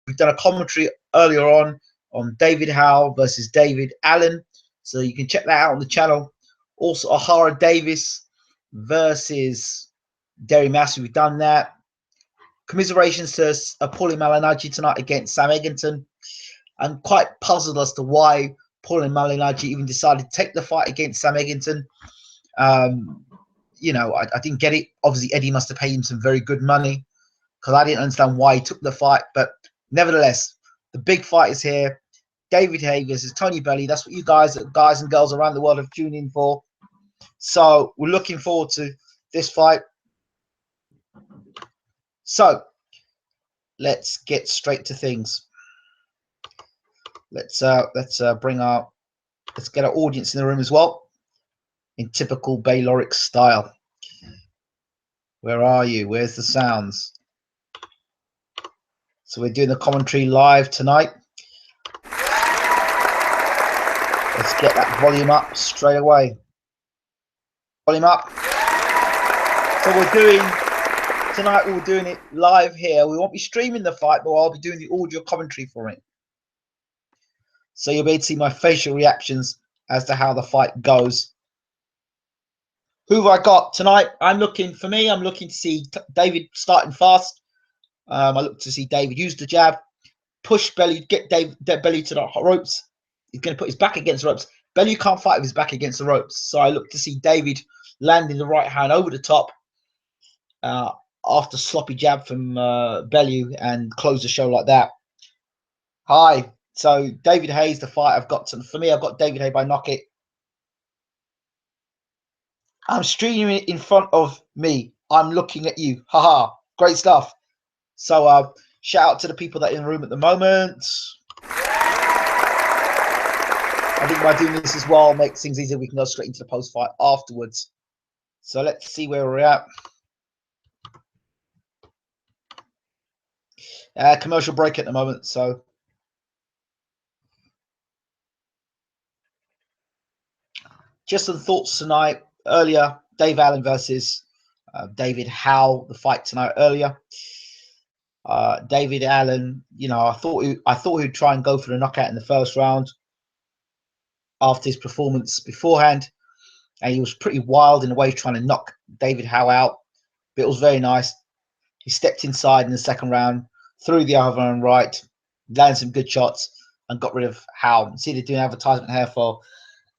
We've done a commentary earlier on David Howe versus David Allen, so you can check that out on the channel. Also, Ahara Davis versus Derry Massey. We've done that. Commiserations to Paulie Malignaggi tonight against Sam Eggington. I'm quite puzzled as to why Paulie Malignaggi even decided to take the fight against Sam Eggington. You know, I didn't get it. Obviously, Eddie must have paid him some very good money, because I didn't understand why he took the fight. But nevertheless, the big fight is here. David Haye versus Tony Bellew. That's what you guys and girls around the world have tuned in for. So we're looking forward to this fight. So let's get straight to things. Let's get our audience in the room as well, in typical Bayloric style. Where are you? Where's the sounds? So we're doing the commentary live tonight. Let's get that volume up straight away. Volume up. So we're doing it live here. We won't be streaming the fight, but I'll be doing the audio commentary for it. So you'll be able to see my facial reactions as to how the fight goes. Who have I got tonight? I'm looking to see David starting fast. I look to see David use the jab, push Bellew, get Bellew to the ropes. He's going to put his back against the ropes. Bellew can't fight with his back against the ropes. So I look to see David landing the right hand over the top after sloppy jab from Bellew, and close the show like that. Hi. So David Haye's the fight I've got. For me, I've got David Haye by knockout. I'm streaming it in front of me. I'm looking at you. Haha. Great stuff. So shout out to the people that are in the room at the moment. I think by doing this as well makes things easier. We can go straight into the post fight afterwards. So let's see where we're at. Commercial break at the moment. So just some thoughts tonight. Earlier, Dave Allen versus David Howe, the fight tonight earlier. David Allen, you know, I thought he'd try and go for the knockout in the first round after his performance beforehand, and he was pretty wild in the way trying to knock David Howe out. But it was very nice. He stepped inside in the second round, threw the other one right, landed some good shots, and got rid of Howe. See, they're doing advertisement here for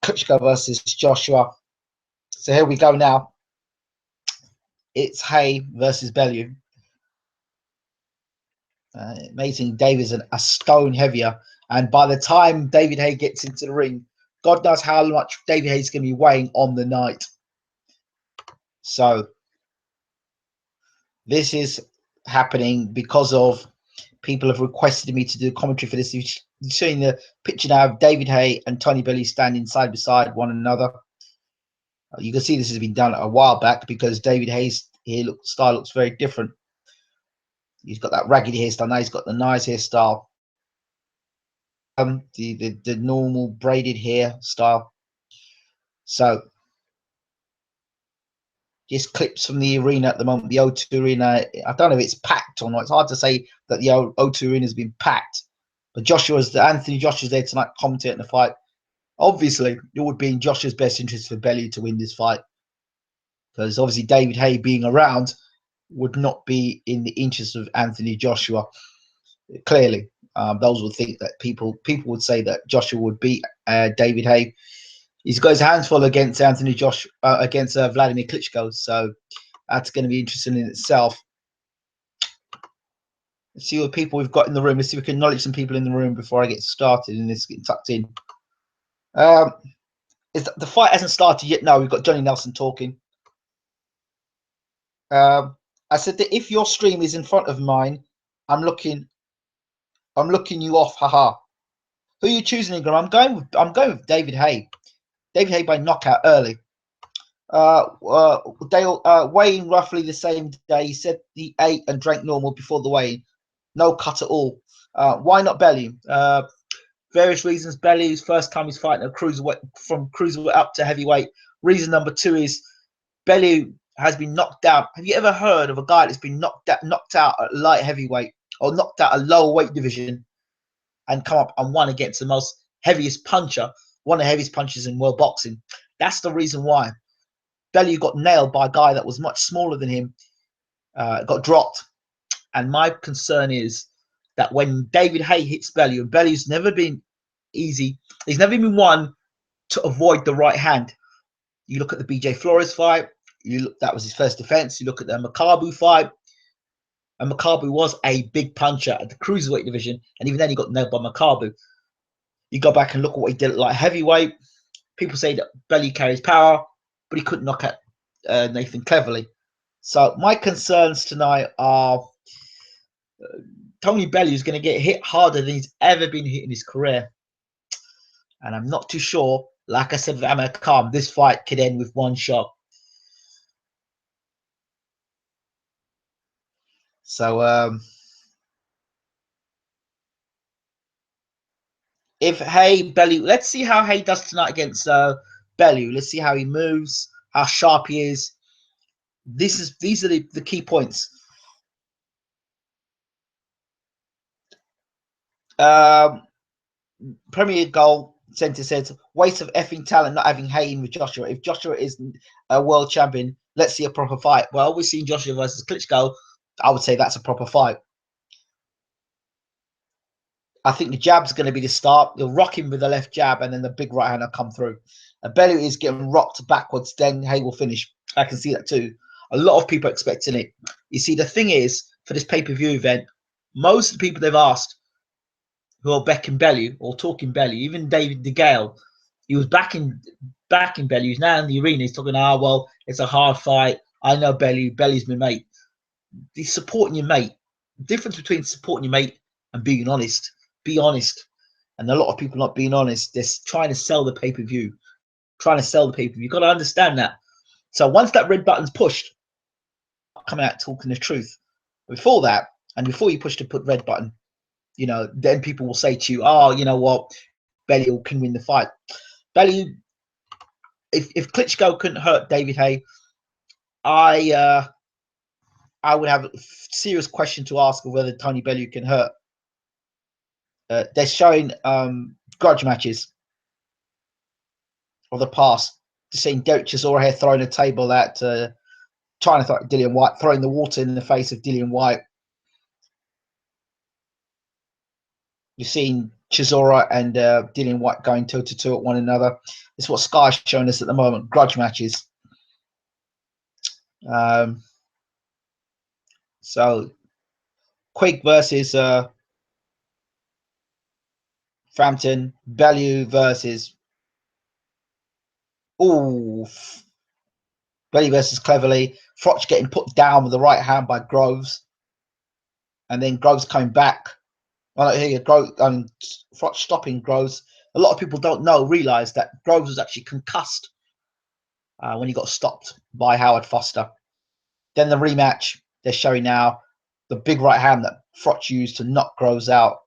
Klitschko versus Joshua. So here we go now. It's Haye versus Bellew. Amazing. David's a stone heavier, and by the time David Haye gets into the ring, God knows how much David Haye's going to be weighing on the night. So this is happening because of people have requested me to do commentary for this. You're seeing the picture now of David Haye and Tony Bellew standing side by side one another. You can see this has been done a while back, because David Haye's style looks very different. He's got that ragged hairstyle now. He's got the nice hairstyle, the normal braided hair style. So just clips from the arena at the moment, the O2 Arena. I don't know if it's packed or not. It's hard to say that the O2 Arena has been packed. But Anthony Joshua's there tonight commentating the fight. Obviously, it would be in Joshua's best interest for Bellew to win this fight, because obviously David Haye being around would not be in the interest of Anthony Joshua. Clearly, those would think that people would say that Joshua would beat David Haye. He's got his hands full against Vladimir Klitschko, so that's going to be interesting in itself. Let's see what people we've got in the room. Let's see if we can acknowledge some people in the room before I get started and this getting tucked in. The fight hasn't started yet. No, we've got Johnny Nelson talking. I said that if your stream is in front of mine, I'm looking you off. Haha. Who are you choosing, Ingram? I'm going with David Haye. David Haye by knockout early. Weighing roughly the same day. He said he ate and drank normal before the weigh-in. No cut at all. Why not Bellew? Various reasons. Bellew's first time he's fighting a cruiserweight, from cruiserweight up to heavyweight. Reason number two is Bellew has been knocked out. Have you ever heard of a guy that's been knocked out at light heavyweight or knocked out a lower weight division and come up and won against the most heaviest puncher, one of the heaviest punchers in world boxing. That's the reason why. Bellew got nailed by a guy that was much smaller than him, got dropped. And my concern is that when David Haye hits Bellew, and Bellew's never been easy, he's never been one to avoid the right hand. You look at the BJ Flores fight, that was his first defense. You look at the Makabu fight, and Makabu was a big puncher at the cruiserweight division, and even then he got nailed by Makabu. You go back and look at what he did at light heavyweight. People say that Bellew carries power, but he couldn't knock out Nathan Cleverly. So my concerns tonight are Tony Bellew is going to get hit harder than he's ever been hit in his career. And I'm not too sure, like I said with Amir Khan, this fight could end with one shot. So if Haye, Bellew, let's see how Haye does tonight against Bellew. Let's see how he moves, how sharp he is. These are the key points. Premier Goal Center says, waste of effing talent not having Haye in with Joshua. If Joshua is a world champion, let's see a proper fight. Well, we've seen Joshua versus Klitschko. I would say that's a proper fight. I think the jab's going to be the start. They'll rock him with the left jab, and then the big right hand will come through. Bellew is getting rocked backwards, then Haye will finish. I can see that too. A lot of people are expecting it. You see, the thing is, for this pay-per-view event, most of the people they've asked who are backing Bellew or talking Bellew, even David DeGale, he was backing Bellew. He's now in the arena. He's talking, well, it's a hard fight. I know Bellew. Bellew's my mate. He's supporting your mate. The difference between supporting your mate and being honest. Be honest. And a lot of people not being honest. They're trying to sell the pay-per-view. You've got to understand that. So once that red button's pushed, coming out talking the truth. Before that, and before you push the red button, then people will say to you, you know what, Bellew can win the fight. Bellew, if Klitschko couldn't hurt David Haye, I would have a serious question to ask of whether Tony Bellew can hurt. They're showing grudge matches of the past. Just seeing Derek Chisora here throwing a table at trying to throw Dillian White, throwing the water in the face of Dillian White. You've seen Chisora and Dillian White going toe-to-toe at one another. This is what Sky's showing us at the moment, grudge matches. So, Quigg versus Frampton, Bellew versus Bellew versus Cleverly. Froch getting put down with the right hand by Groves, and then Groves coming back. Well, here Froch stopping Groves. A lot of people don't realize that Groves was actually concussed when he got stopped by Howard Foster. Then the rematch, they're showing now the big right hand that Froch used to knock Groves out.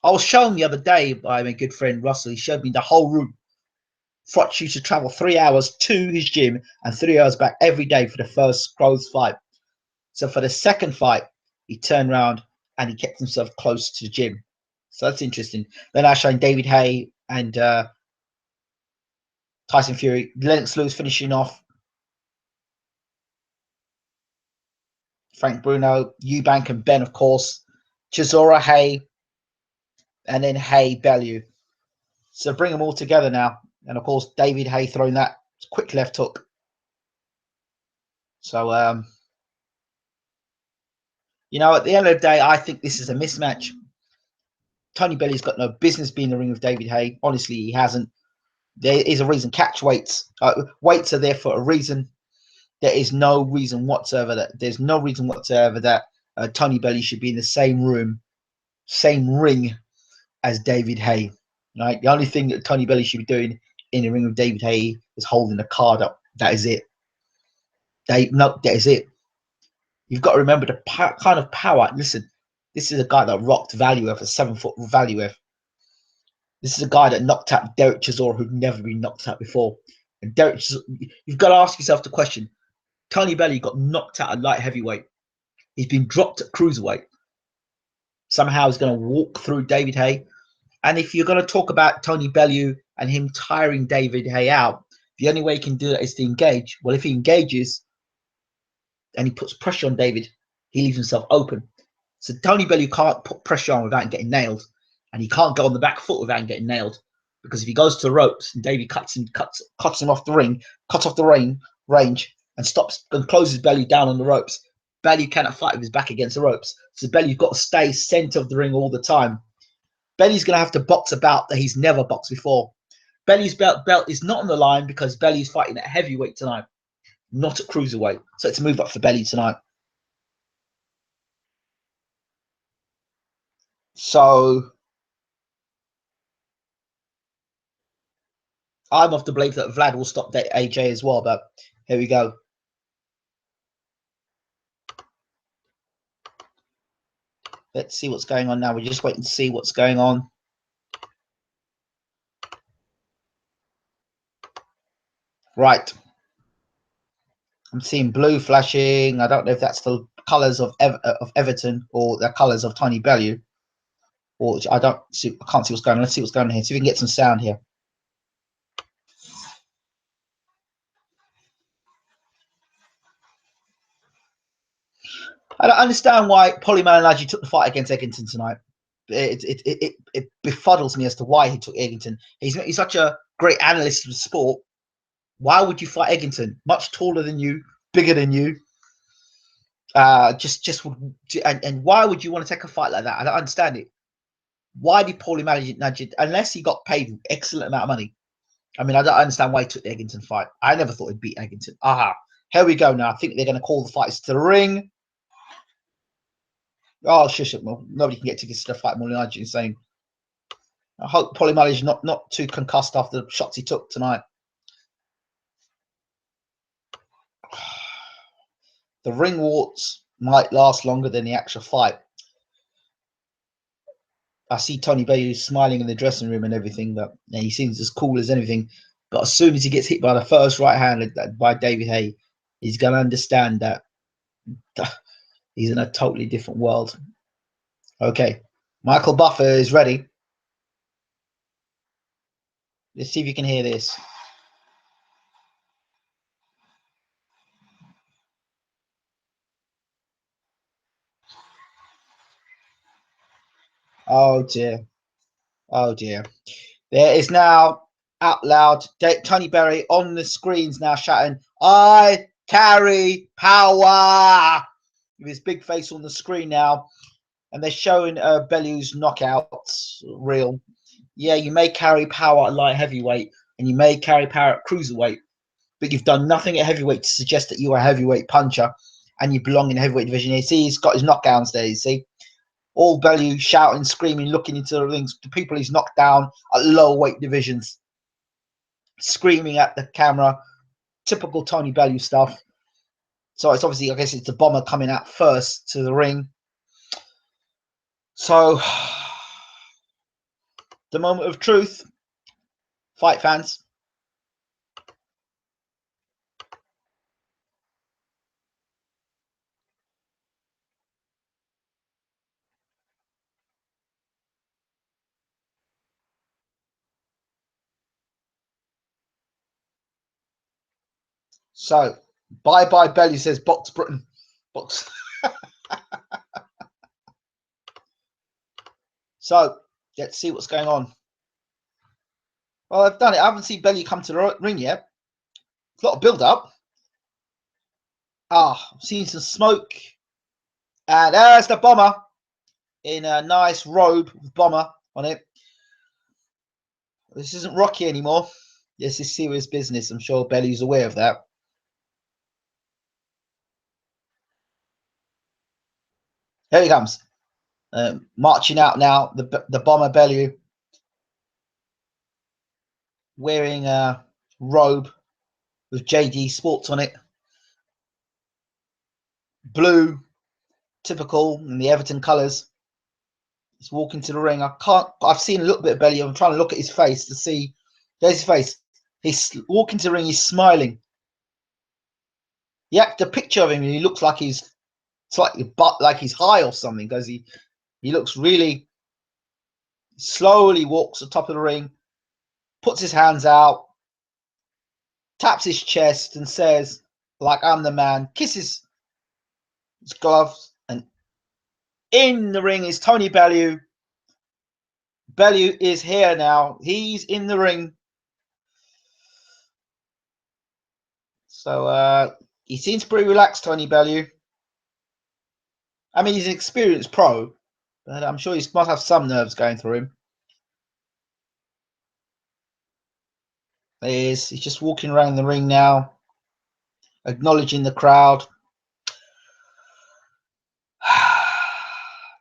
I was shown the other day by my good friend Russell. He showed me the whole route. Froch used to travel 3 hours to his gym and 3 hours back every day for the first Groves fight. So for the second fight, he turned around and he kept himself close to the gym. So that's interesting. Then I showing David Haye and Tyson Fury. Lennox Lewis finishing off. Frank Bruno, Eubank and Ben, of course. Chisora, Haye, and then Haye, Bellew. So bring them all together now. And of course, David Haye throwing that quick left hook. So, at the end of the day, I think this is a mismatch. Tony Bellew's got no business being in the ring with David Haye. Honestly, he hasn't. There is a reason. Catch weights. Weights are there for a reason. There is no reason whatsoever that Tony Bellew should be in the same room, same ring as David Haye. Right? The only thing that Tony Bellew should be doing in the ring with David Haye is holding the card up. That is it. That is it. You've got to remember the kind of power. Listen, this is a guy that rocked Bellew, a 7-foot Bellew. This is a guy that knocked out Derek Chisora, who'd never been knocked out before. And you've got to ask yourself the question: Tony Bellew got knocked out at light heavyweight. He's been dropped at cruiserweight. Somehow he's going to walk through David Haye. And if you're going to talk about Tony Bellew and him tiring David Haye out, the only way he can do that is to engage. Well, if he engages and he puts pressure on David, he leaves himself open. So Tony Bellew can't put pressure on without getting nailed, and he can't go on the back foot without getting nailed. Because if he goes to the ropes and David cuts him off the ring, cuts off the range, and stops and closes Bellew down on the ropes, Bellew cannot fight with his back against the ropes. So Bellew's got to stay center of the ring all the time. Bellew's going to have to box a bout that he's never boxed before. Bellew's belt is not on the line because Bellew's fighting at heavyweight tonight, not at cruiserweight. So it's a move up for Bellew tonight. So I'm of the belief that Vlad will stop AJ as well, but here we go. Let's see what's going on now. We're just waiting to see what's going on. Right. I'm seeing blue flashing. I don't know if that's the colours of Everton or the colours of Tony Bellew. Or I can't see what's going on. Let's see what's going on here. See if we can get some sound here. I don't understand why Polly Malignaggi took the fight against Eggington tonight. It befuddles me as to why he took Eggington. He's such a great analyst of the sport. Why would you fight Eggington? Much taller than you, bigger than you. And why would you want to take a fight like that? I don't understand it. Why did Paulie Malignaggi, unless he got paid an excellent amount of money? I mean, I don't understand why he took the Eggington fight. I never thought he'd beat Eggington. Aha, here we go now. I think they're going to call the fights to the ring. Oh, shush it. Well, nobody can get tickets to the fight. Malignaggi is saying, I hope Paulie Malignaggi not too concussed after the shots he took tonight. The ring waltz might last longer than the actual fight. I see Tony Bellew smiling in the dressing room and everything, but he seems as cool as anything. But as soon as he gets hit by the first right hand by David Haye, he's going to understand that he's in a totally different world. Okay, Michael Buffer is ready. Let's see if you can hear this. Oh dear. Oh dear. There is now out loud Tony Bellew on the screens now shouting, "I carry power," with his big face on the screen now. And they're showing Bellew's knockouts reel. Yeah, you may carry power at light heavyweight and you may carry power at cruiserweight, but you've done nothing at heavyweight to suggest that you are a heavyweight puncher and you belong in the heavyweight division. You see, he's got his knockdowns there, you see. All Bellew shouting, screaming, looking into the rings, the people he's knocked down at lower weight divisions, screaming at the camera. Typical Tony Bellew stuff. So it's obviously, I guess it's the bomber coming out first to the ring. So, the moment of truth, fight fans. So, bye-bye Bellew, says Box Britain. Box. So, let's see what's going on. Well, I've done it. I haven't seen Bellew come to the ring yet. It's a lot of build-up. I've seen some smoke. And there's the bomber in a nice robe with bomber on it. This isn't Rocky anymore. This is serious business. I'm sure Bellew's aware of that. Here he comes. Marching out now, the bomber Bellew, wearing a robe with JD Sports on it. Blue, typical in the Everton colours. He's walking to the ring. I've seen a little bit of Bellew. I'm trying to look at his face to see. There's his face. He's walking to the ring. He's smiling. Yeah, the picture of him, he looks like he's It's like he's high or something, because he looks really slowly walks to the top of the ring, puts his hands out, taps his chest and says, like, I'm the man, kisses his gloves, and in the ring is Tony Bellew. Bellew is here now. He's in the ring. So he seems pretty relaxed, Tony Bellew. I mean, he's an experienced pro, but I'm sure he must have some nerves going through him. He's just walking around the ring now, acknowledging the crowd.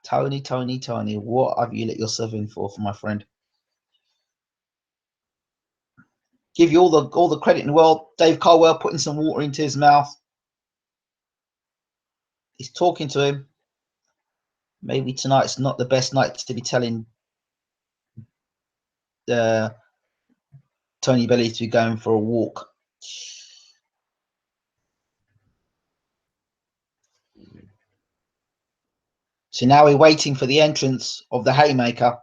Tony, what have you let yourself in for my friend? Give you all the credit in the world. Dave Caldwell putting some water into his mouth. He's talking to him. Maybe tonight's not the best night to be telling Tony Bellew to be going for a walk. So now we're waiting for the entrance of the Haymaker,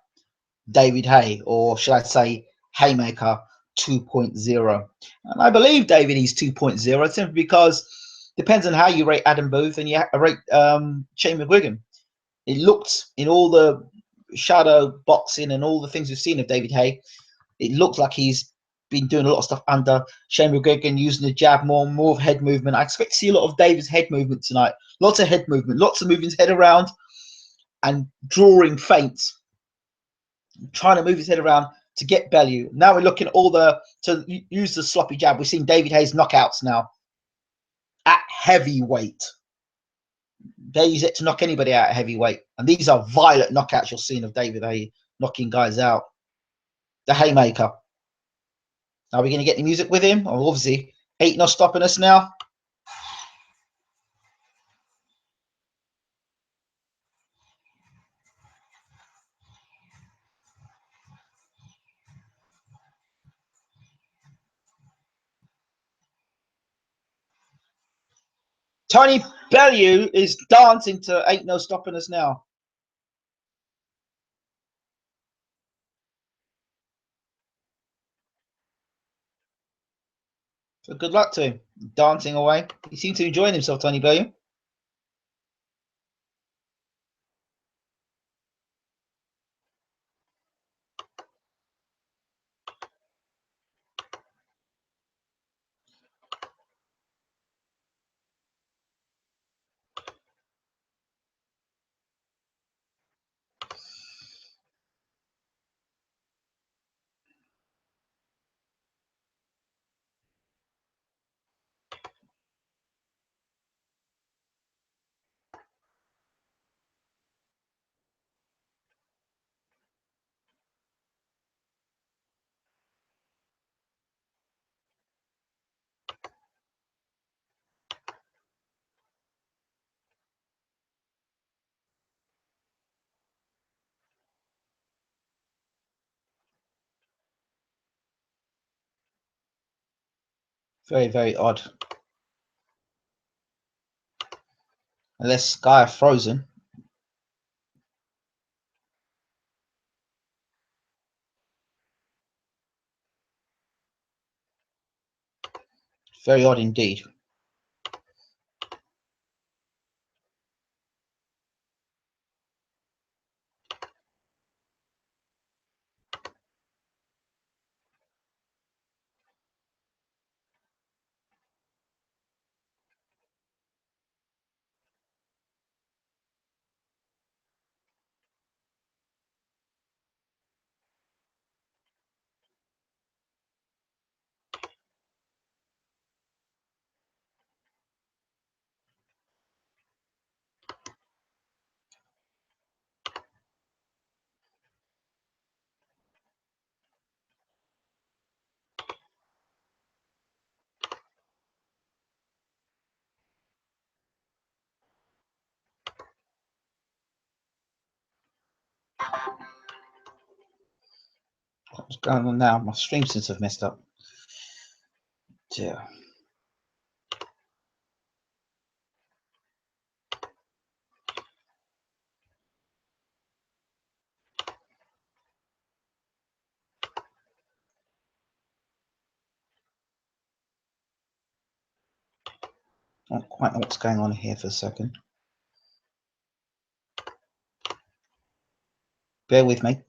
David Haye, or should I say Haymaker 2.0. And I believe David is 2.0 simply because depends on how you rate Adam Booth and you rate Shane McGuigan. It looked in all the shadow boxing and all the things we've seen of David Haye, it looked like he's been doing a lot of stuff under Shane McGuigan, using the jab more of head movement. I expect to see a lot of David's head movement tonight. Lots of head movement, lots of moving his head around and drawing feints, trying to move his head around to get Bellew. Now we're looking at to use the sloppy jab. We're seeing David Haye's knockouts now at heavyweight. They use it to knock anybody out at heavyweight. And these are violent knockouts you're seeing of David Haye knocking guys out. The Haymaker. Are we going to get the music with him? Oh, obviously, ain't no stopping us now. Tony Bellew is dancing to Ain't No Stopping Us Now. So good luck to him. Dancing away. He seems to be enjoying himself, Tony Bellew. Very, very odd. Unless Sky are frozen. Very odd indeed. What's going on now? My stream seems to have messed up. Yeah. Not quite know what's going on here for a second. Bear with me.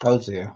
Oh dear.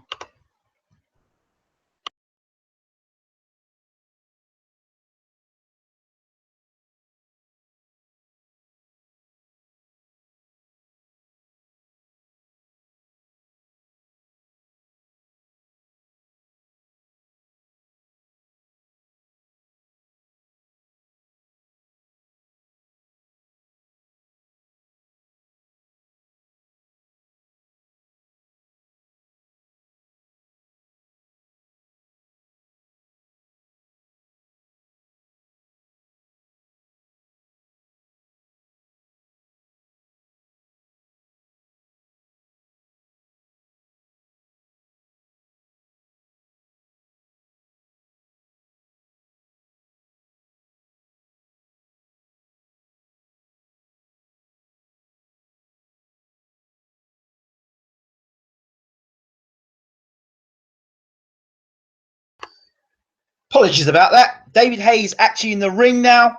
Apologies about that. David Haye's actually in the ring now.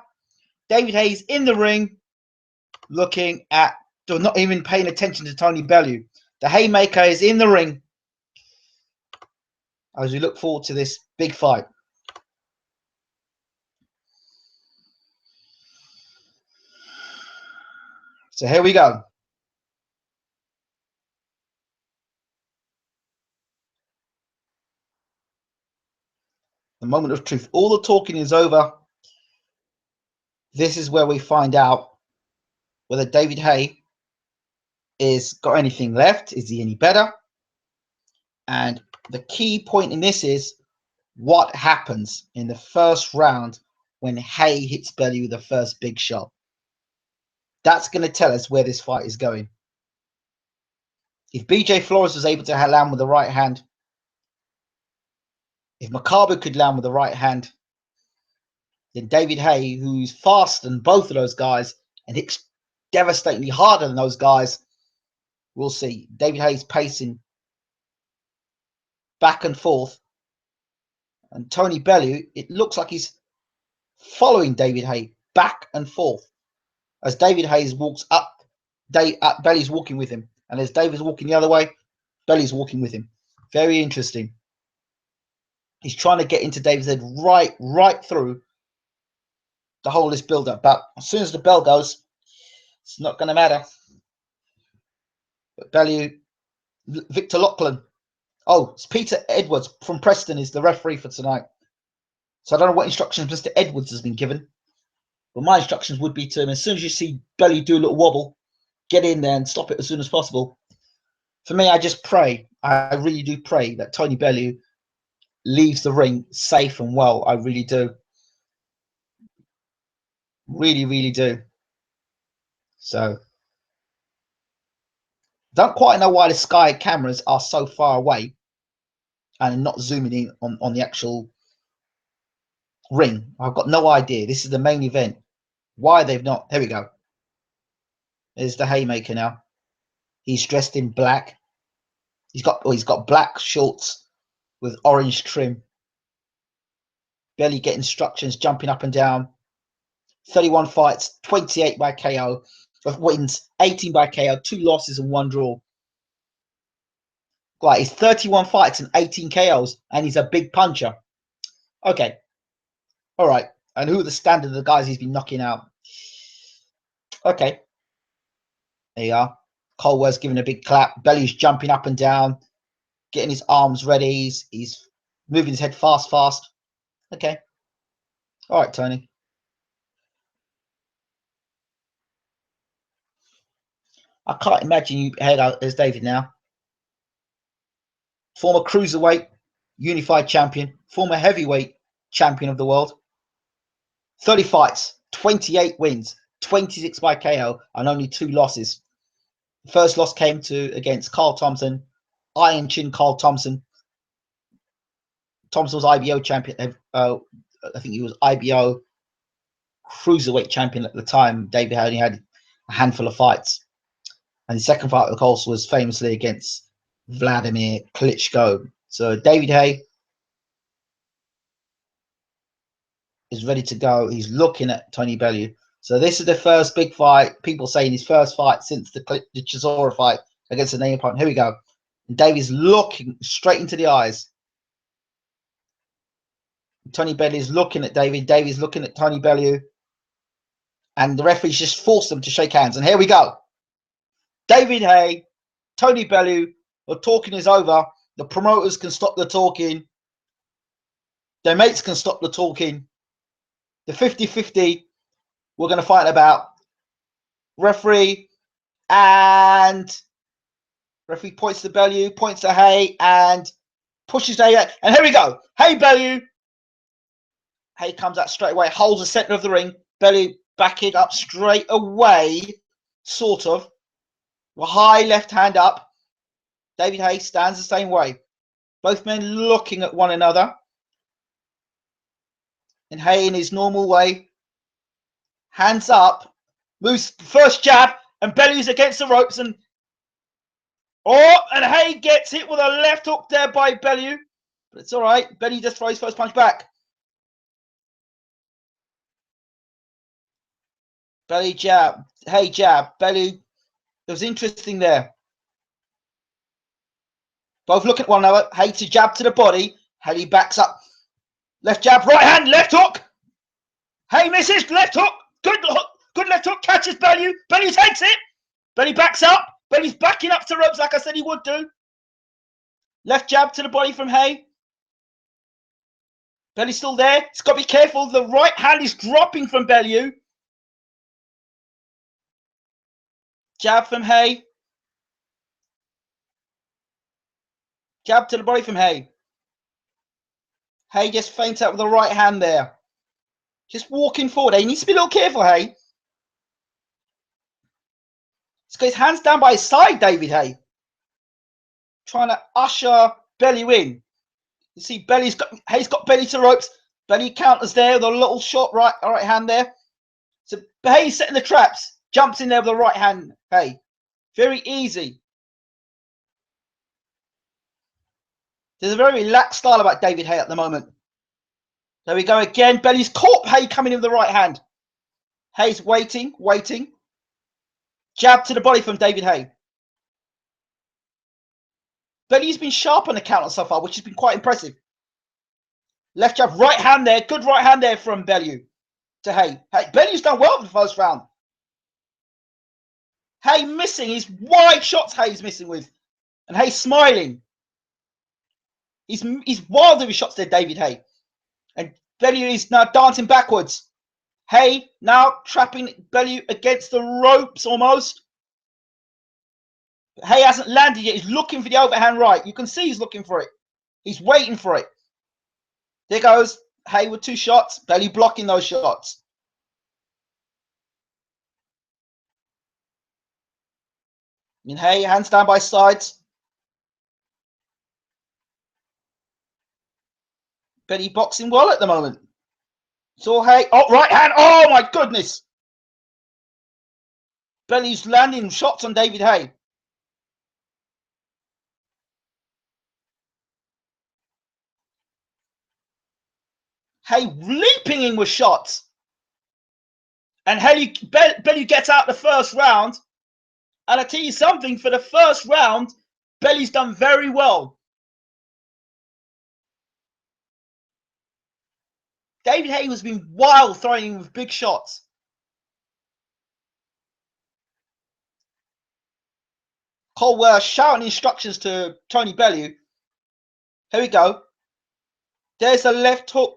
David Haye's in the ring, looking at, not even paying attention to Tony Bellew. The Haymaker is in the ring as we look forward to this big fight. So here we go. The moment of truth. All the talking is over. This is where we find out whether David Haye is got anything left. Is he any better? And the key point in this is what happens in the first round when Haye hits Bellew with the first big shot. That's going to tell us where this fight is going. If BJ Flores was able to land with the right hand, if Makabu could land with the right hand, then David Haye, who's faster than both of those guys and hits devastatingly harder than those guys, we'll see. David Haye's pacing back and forth. And Tony Bellew, it looks like he's following David Haye back and forth. As David Haye walks up, Bellew's walking with him. And as David's walking the other way, Bellew's walking with him. Very interesting. He's trying to get into David's head right through the whole of this build-up. But as soon as the bell goes, it's not going to matter. But Bellew, Victor Lachlan. Oh, it's Peter Edwards from Preston is the referee for tonight. So I don't know what instructions Mr. Edwards has been given. But my instructions would be to him, as soon as you see Bellew do a little wobble, get in there and stop it as soon as possible. For me, I just pray. I really do pray that Tony Bellew leaves the ring safe and well. I really do. Really do. So, don't quite know why the Sky cameras are so far away and not zooming in on the actual ring. I've got no idea. This is the main event. Why they've not. There we go. There's the Haymaker now. He's dressed in black. He's got black shorts with orange trim. Bellew getting instructions, jumping up and down. 31 fights, 28 by KO, wins 18 by KO, 2 losses and 1 draw. Like, he's 31 fights and 18 KOs, and he's a big puncher. Okay. All right. And who are the standard of the guys he's been knocking out? Okay. There you are. Colwell's giving a big clap. Bellew's jumping up and down, getting his arms ready. He's moving his head fast. Okay. All right, Tony. I can't imagine you head out as David now. Former cruiserweight, unified champion, former heavyweight champion of the world. 30 fights, 28 wins, 26 by KO, and only 2 losses. The first loss came against Carl Thompson, Iron Chin Carl Thompson. Thompson was IBO champion. I think he was IBO cruiserweight champion at the time. David only had a handful of fights. And the second fight, of course, was famously against Vladimir Klitschko. So David Haye is ready to go. He's looking at Tony Bellew. So this is the first big fight. People saying his first fight since the Chisora fight against the name opponent. Here we go. And David's looking straight into the eyes. Tony Bellew is looking at David. David's looking at Tony Bellew. And the referee's just forced them to shake hands. And here we go. David Haye, Tony Bellew. The talking is over. The promoters can stop the talking. Their mates can stop the talking. The 50-50 we're going to fight about. Referee points to Bellew, points to Haye, and pushes Haye. And here we go. Haye Bellew. Haye comes out straight away, holds the center of the ring. Bellew backing up straight away, sort of. A high left hand up. David Haye stands the same way. Both men looking at one another. And Haye in his normal way. Hands up. Moves first jab. And Bellew's against the ropes. And Haye gets hit with a left hook there by Bellew. But it's all right. Bellew just throws first punch back. Bellew jab. Haye jab. Bellew. It was interesting there. Both looking at one another. Haye to jab to the body. Haye backs up. Left jab, right hand, left hook. Haye misses, left hook. Good hook. Good left hook. Catches Bellew. Bellew takes it. Bellew backs up. Bellew's backing up to ropes like I said he would do. Left jab to the body from Haye. Bellew's still there. He's got to be careful. The right hand is dropping from Bellew. Jab from Haye. Jab to the body from Haye. Haye just feints out with the right hand there. Just walking forward. He needs to be a little careful, Haye. He's got his hands down by his side, David Haye. Trying to usher Bellew in. You see Haye's got Bellew to ropes. Bellew counters there with a little short right hand there. So Haye's setting the traps. Jumps in there with the right hand, Haye. Very easy. There's a very relaxed style about David Haye at the moment. There we go again. Bellew's caught Haye coming in with the right hand. Haye's waiting. Jab to the body from David Haye. Bellew's been sharp on the counter so far, which has been quite impressive. Left jab, right hand there. Good right hand there from Bellew to Haye. Bellew's done well for the first round. Haye missing. His wide shots Haye's missing with. And Haye smiling. He's wild with his shots there, David Haye. And Bellew is now dancing backwards. Haye now trapping Bellew against the ropes almost. Haye hasn't landed yet. He's looking for the overhand right. You can see he's looking for it. He's waiting for it. There goes Haye with 2 shots. Bellew blocking those shots. And Haye hands down by sides. Bellew boxing well at the moment. So Haye, right hand. Oh my goodness. Bellew's landing shots on David Haye. Haye leaping in with shots. And Bellew gets out the first round. And I tell you something, for the first round, Bellew's done very well. David Haye has been wild throwing with big shots. Cole shouting instructions to Tony Bellew. Here we go. There's a left hook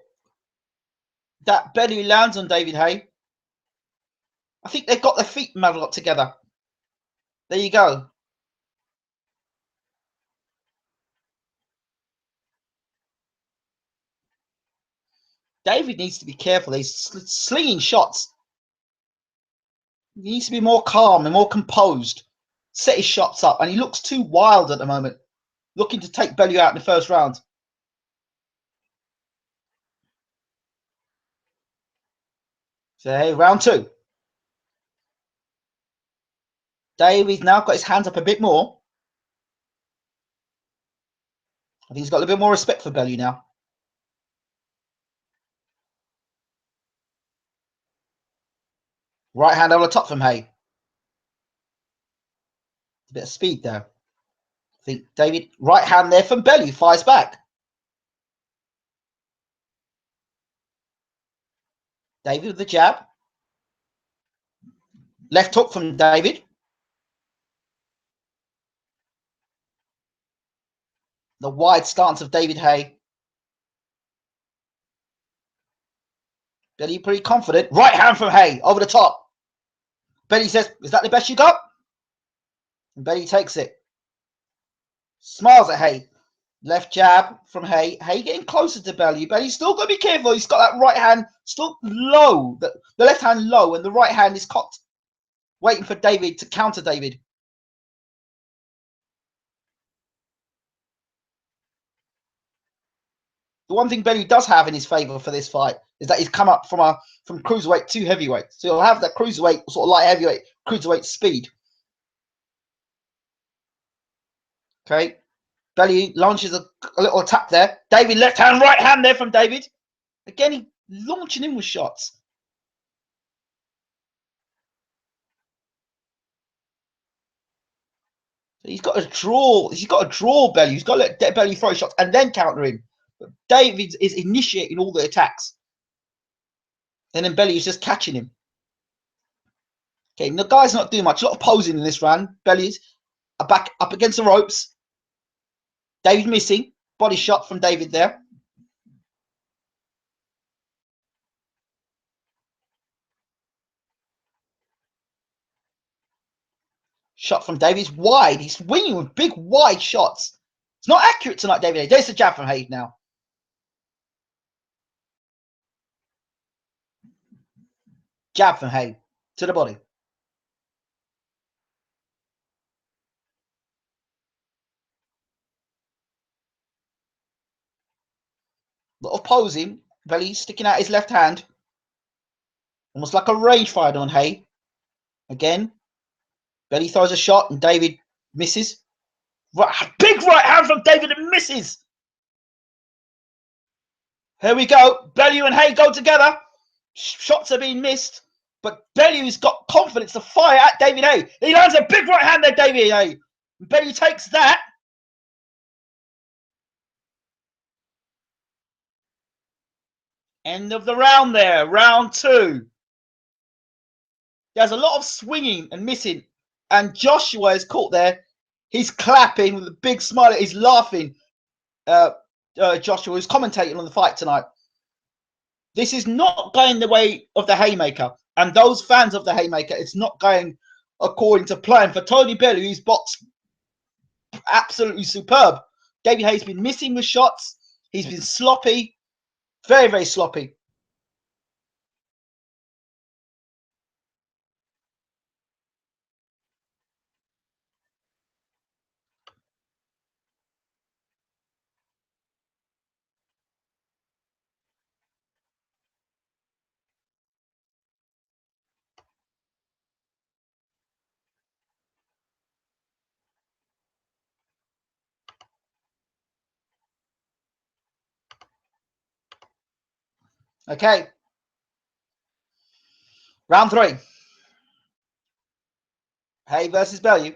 that Bellew lands on David Haye. I think they've got their feet muddled up together. There you go. David needs to be careful. He's slinging shots. He needs to be more calm and more composed. Set his shots up. And he looks too wild at the moment. Looking to take Bellew out in the first round. So, hey, round two. David's now got his hands up a bit more. I think he's got a little bit more respect for Bellew now. Right hand over the top from Haye. A bit of speed there. I think David, right hand there from Bellew, fires back. David with the jab. Left hook from David. The wide stance of David Haye. Bellew pretty confident. Right hand from Haye over the top. Bellew says, "Is that the best you got?" And Bellew takes it. Smiles at Haye. Left jab from Haye. Haye getting closer to Bellew. Bellew's still got to be careful. He's got that right hand still low. The left hand low and the right hand is cocked. Waiting for David to counter David. The one thing Bellew does have in his favour for this fight is that he's come up from cruiserweight to heavyweight. So he'll have that cruiserweight, sort of light heavyweight, cruiserweight speed. Okay. Bellew launches a little attack there. David left hand, right hand there from David. Again, he launching in with shots. So he's got to draw. He's got to draw Bellew. He's got to let Bellew throw shots and then counter him. But David is initiating all the attacks. And then Bellew is just catching him. Okay, the guy's not doing much. A lot of posing in this round. Bellew's back up against the ropes. David missing. Body shot from David there. Shot from David. He's wide. He's winning with big, wide shots. It's not accurate tonight, David Haye. There's the jab from Haye now. Jab from Haye to the body. Lot of posing. Bellew sticking out his left hand. Almost like a rangefinder on Haye. Again. Bellew throws a shot and David misses. Big right hand from David and misses. Here we go. Bellew and Haye go together. Shots are being missed. But Bellew's got confidence to fire at David Haye. He lands a big right hand there, David Haye. Bellew takes that. End of the round there. Round two. There's a lot of swinging and missing. And Joshua is caught there. He's clapping with a big smile. He's laughing. Joshua is commentating on the fight tonight. This is not going the way of the Haymaker. And those fans of the Haymaker, it's not going according to plan. For Tony Bellew, he's boxed absolutely superb. David Haye's been missing with shots. He's been sloppy. Very, very sloppy. Okay. Round 3. Haye versus Bellew.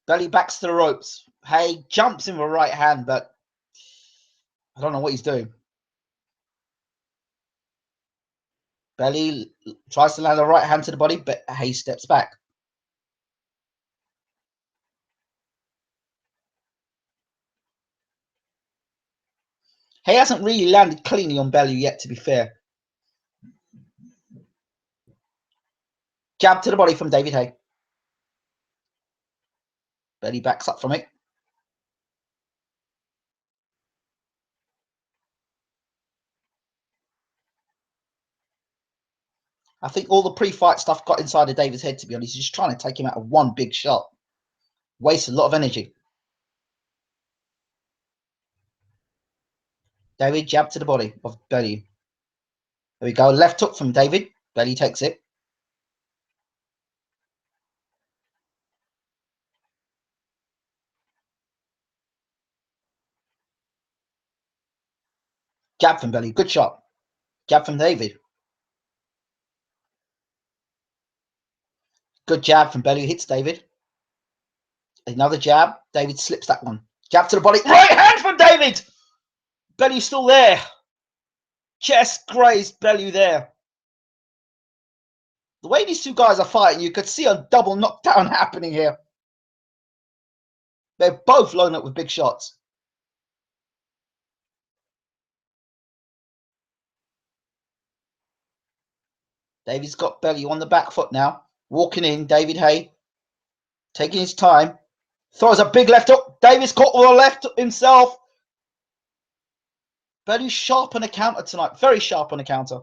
Bellew backs to the ropes. Haye jumps in with a right hand, but I don't know what he's doing. Bellew tries to land a right hand to the body, but Haye steps back. Haye hasn't really landed cleanly on Bellew yet, to be fair. Jab to the body from David Haye. Bellew backs up from it. I think all the pre-fight stuff got inside of David's head, to be honest. He's just trying to take him out of one big shot. Wastes a lot of energy. David jab to the body of Bellew. There we go. Left hook from David. Bellew takes it. Jab from Bellew. Good shot. Jab from David. Good jab from Bellew. Hits David. Another jab. David slips that one. Jab to the body. Right hand from David. Bellew's still there. Chest grazed Bellew there. The way these two guys are fighting, you could see a double knockdown happening here. They're both loading up with big shots. David's got Bellew on the back foot now. Walking in, David Haye. Taking his time. Throws a big left hook. David's caught with a left himself. Bellew's sharp on a counter tonight. Very sharp on a counter.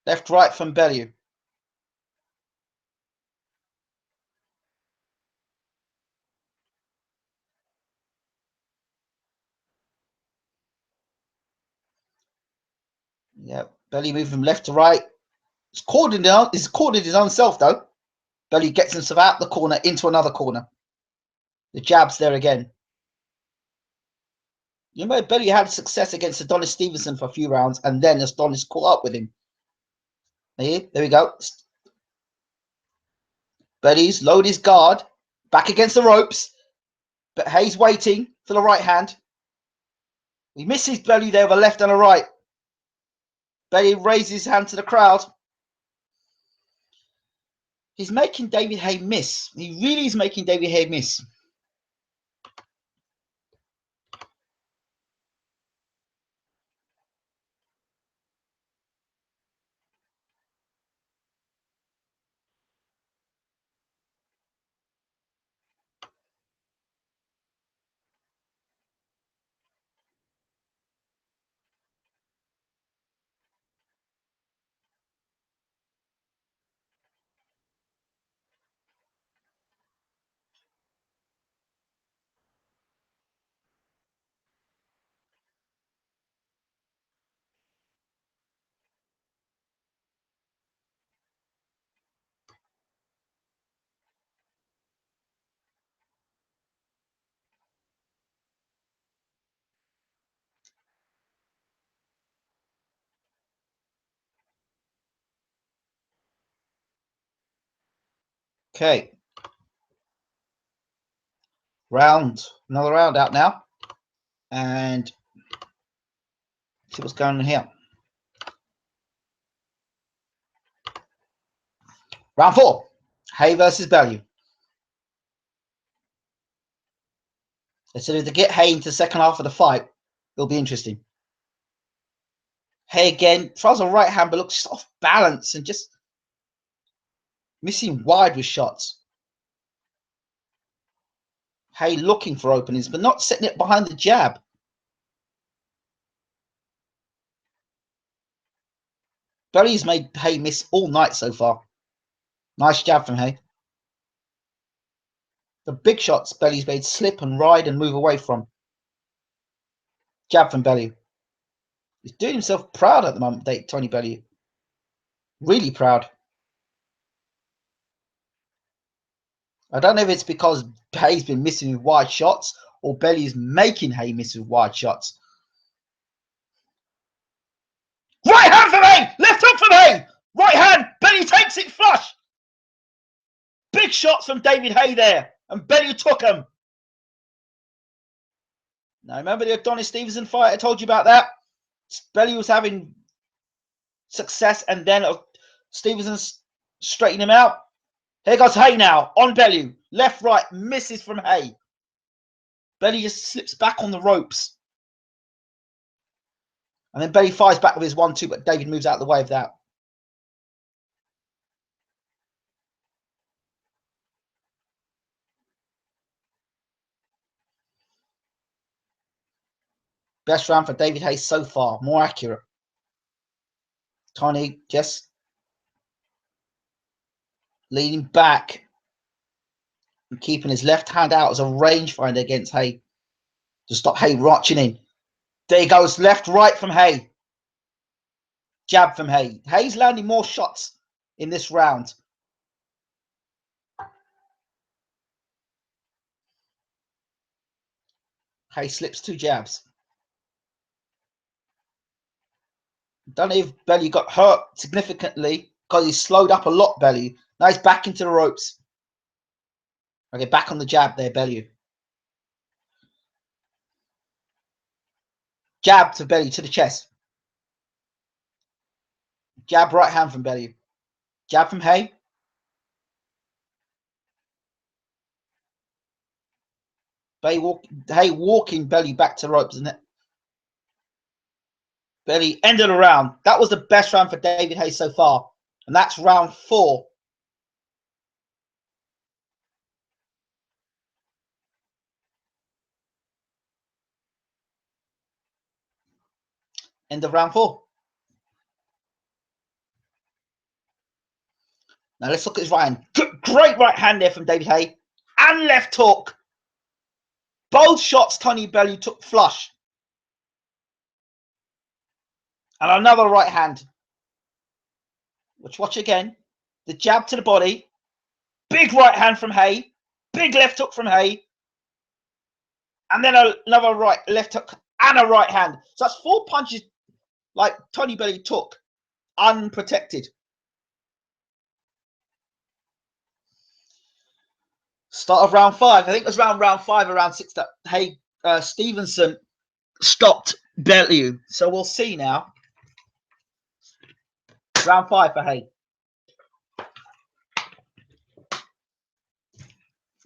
Left, right from Bellew. Yeah, Bellew moving from left to right. He's caught in his own self, though. Bellew gets himself out the corner into another corner. The jab's there again. You know, Bellew had success against Adonis Stevenson for a few rounds, and then Adonis caught up with him. There we go. Bellew's lowered his guard. Back against the ropes. But Haye's waiting for the right hand. He misses Bellew there with a left and a right. Bellew raises his hand to the crowd. He's making David Haye miss. He really is making David Haye miss. Okay. Another round out now. And see what's going on here. Round 4. Haye versus Bellew. So to get Haye into the second half of the fight, it'll be interesting. Haye again throws a right hand, but looks off balance and just missing wide with shots. Haye looking for openings, but not setting it behind the jab. Bellew's made Haye miss all night so far. Nice jab from Haye. The big shots Bellew's made slip and ride and move away from. Jab from Bellew. He's doing himself proud at the moment, Tony Bellew. Really proud. I don't know if it's because Haye's been missing with wide shots or Bellew's making Haye miss with wide shots. Right hand from Haye! Left hook from Haye! Right hand! Bellew takes it flush! Big shots from David Haye there, and Bellew took them. Now, remember the Adonis Stevenson fight? I told you about that. Bellew was having success, and then Stevenson's straightened him out. Here goes Haye now on Bellew. Left, right, misses from Haye. Bellew just slips back on the ropes. And then Bellew fires back with his 1-2, but David moves out of the way of that. Best round for David Haye so far. More accurate. Tony just leaning back and keeping his left hand out as a rangefinder against Haye to stop Haye marching in. There he goes. Left, right from Haye. Jab from Haye. Haye's landing more shots in this round. Haye slips 2 jabs. Don't know if Bellew got hurt significantly because he slowed up a lot, Bellew. Now he's back into the ropes. Okay, back on the jab there, Bellew. Jab to Bellew to the chest. Jab right hand from Bellew. Jab from Haye. Haye walking Bellew back to the ropes, isn't it? Bellew ended the round. That was the best round for David Haye so far. And that's round 4. End of round 4. Now let's look at his right hand. Great right hand there from David Haye. And left hook. Both shots Tony Bellew took flush. And another right hand. Watch again. The jab to the body. Big right hand from Haye. Big left hook from Haye. And then another left hook and a right hand. So that's 4 punches like Tony Bellew took unprotected. Start of round 5. I think it was round 5 or round 6 that Haye Stevenson stopped Bellew. So we'll see now. Round 5 for Haye.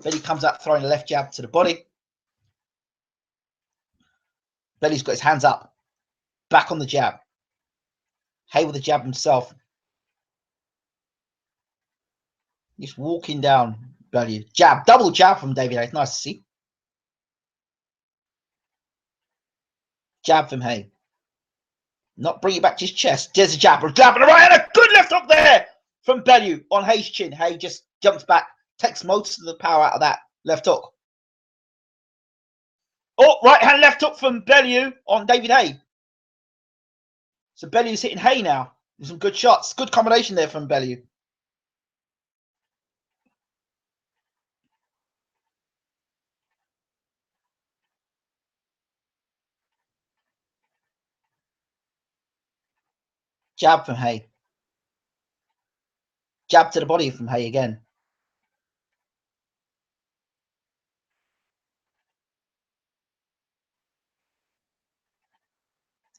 Bellew comes out throwing a left jab to the body. Bellew's got his hands up. Back on the jab. Haye with the jab himself. He's walking down Bellew. Jab. Double jab from David Haye. Nice to see. Jab from Haye. Not bring it back to his chest. There's a jab. A jab and a right and a good left hook there from Bellew on Haye's chin. Haye just jumps back. Takes most of the power out of that left hook. Oh, right hand left hook from Bellew on David Haye. So Bellew's hitting Haye now. With some good shots. Good combination there from Bellew. Jab from Haye. Jab to the body from Haye again.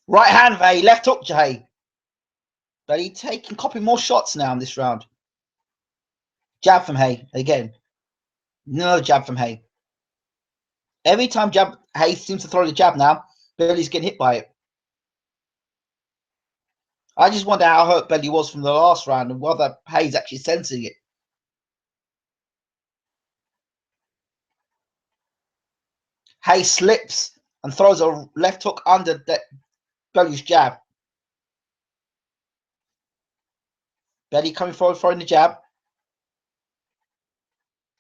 Right hand for Haye. Left hook to Haye. Bellew copying more shots now in this round. Jab from Haye again. Another jab from Haye. Every time Haye seems to throw the jab now, Bellew's getting hit by it. I just wonder how hurt Bellew was from the last round and whether Haye's actually sensing it. Haye slips and throws a left hook under Bellew's jab. Bellew coming forward, throwing the jab.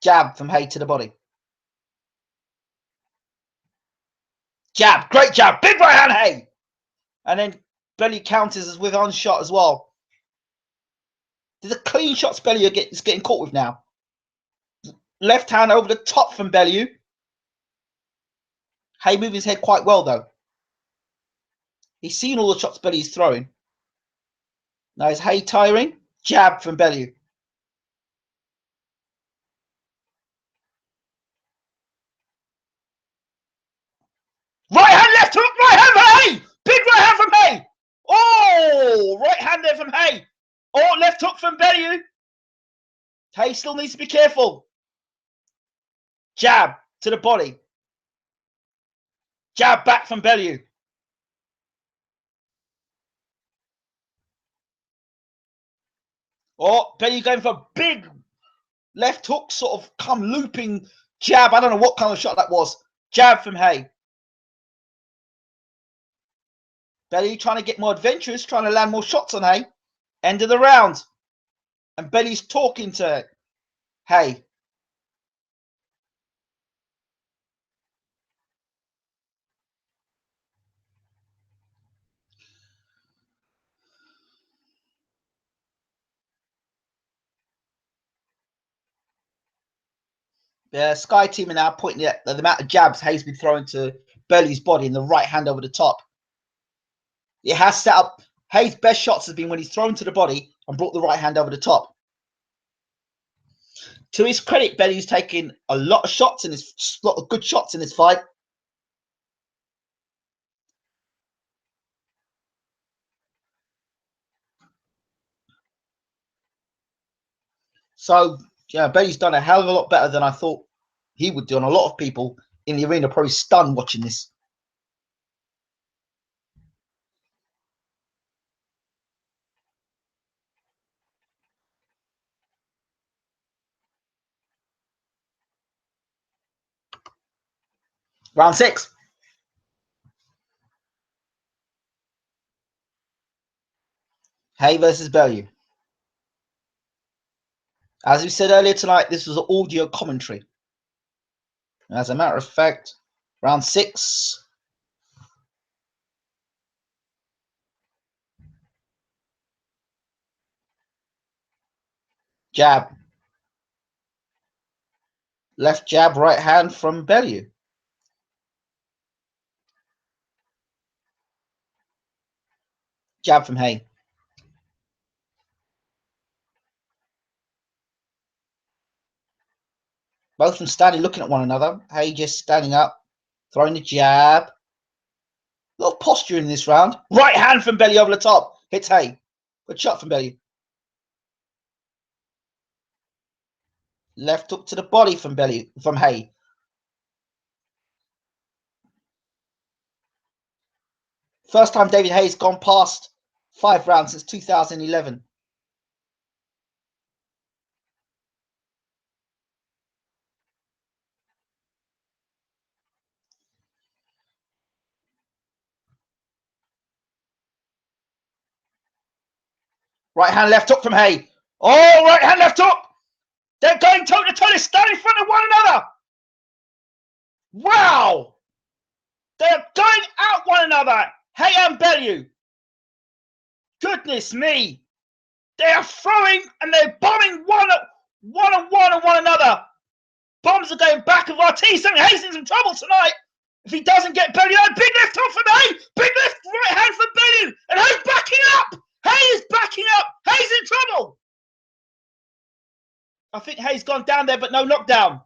Jab from Haye to the body. Jab, great jab, big right hand Haye. And then Bellew counters as with on shot as well. There's a clean shots Bellew is getting caught with now. Left hand over the top from Bellew. Haye moving his head quite well though. He's seen all the shots Bellew's throwing. Now is Haye tiring? Jab from Bellew. Right hand, left hook, right hand from Haye! Big right hand from Haye! Oh, right hand there from Haye. Oh, left hook from Bellew. Haye still needs to be careful. Jab to the body. Jab back from Bellew. Oh, Bellew going for a big left hook, sort of come looping jab. I don't know what kind of shot that was. Jab from Haye. Bellew trying to get more adventurous, trying to land more shots on Haye. End of the round. And Bellew's talking to Haye. The Sky team are now pointing at the amount of jabs Haye's been throwing to Bellew's body and the right hand over the top. It has set up. Haye's best shots has been when he's thrown to the body and brought the right hand over the top. To his credit, Bellew's taken a lot of shots in his lot of good shots in this fight. So yeah, Bellew's done a hell of a lot better than I thought he would do, and a lot of people in the arena are probably stunned watching this. Round 6. Haye versus Bellew. As we said earlier tonight, this was an audio commentary. As a matter of fact, round 6. Jab. Left jab, right hand from Bellew. Jab from Haye. Both of them standing looking at one another. Haye just standing up, throwing the jab. A little posture in this round. Right hand from Bellew over the top. Hits Haye. Good shot from Bellew. Left hook to the body from Haye. First time David Haye's gone past 5 rounds since 2011. Right hand, left hook from Haye. Oh, right hand, left hook. They're going toe to toe. They stand in front of one another. Wow. They're going at one another. Haye and Bellew. Goodness me. They are throwing and they're bombing one on one another. Bombs are going back of RT. Something Haye's in some trouble tonight. If he doesn't get Bellew, big left hook from Haye. Big left right hand from Bellew. And Haye's backing up. Haye is backing up. Haye's in trouble. I think Haye's gone down there, but no knockdown.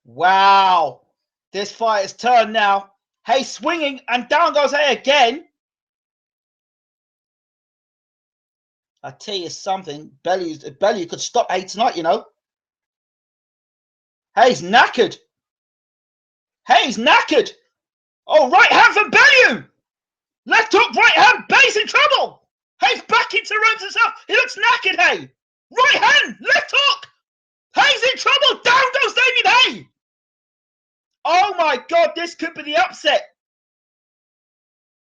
Wow. This fight has turned now. Haye swinging, and down goes Haye again. I tell you something, Bellew could stop Haye tonight, you know. Haye's knackered. Haye's knackered. Oh, right hand from Bellew. Left hook, right hand. Bellew's in trouble. Haye's back into the ropes himself. He looks knackered, Haye. Right hand, left hook. Haye's in trouble. Down goes David Haye. Oh my God, this could be the upset.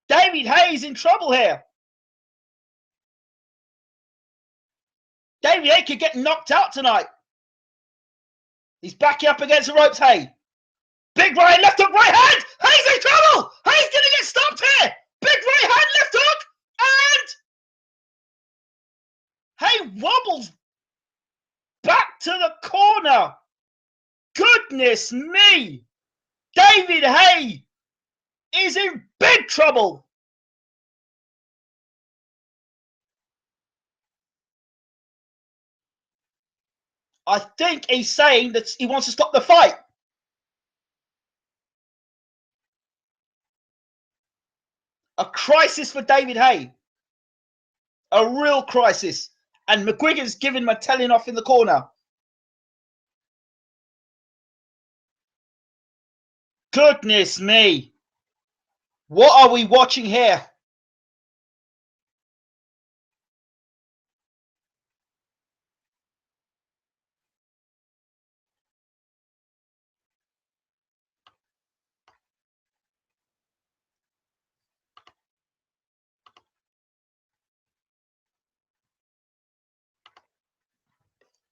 David Haye's in trouble here. David Haye could get knocked out tonight. He's backing up against the ropes, Haye. Big right hand, left hook, right hand. Haye's in trouble. Haye's going to get stopped here. Big right hand, left hook. And Haye wobbles back to the corner. Goodness me. David Haye is in big trouble. I think he's saying that he wants to stop the fight. A crisis for David Haye. A real crisis. And McGuigan's giving him a telling off in the corner. Goodness me. What are we watching here?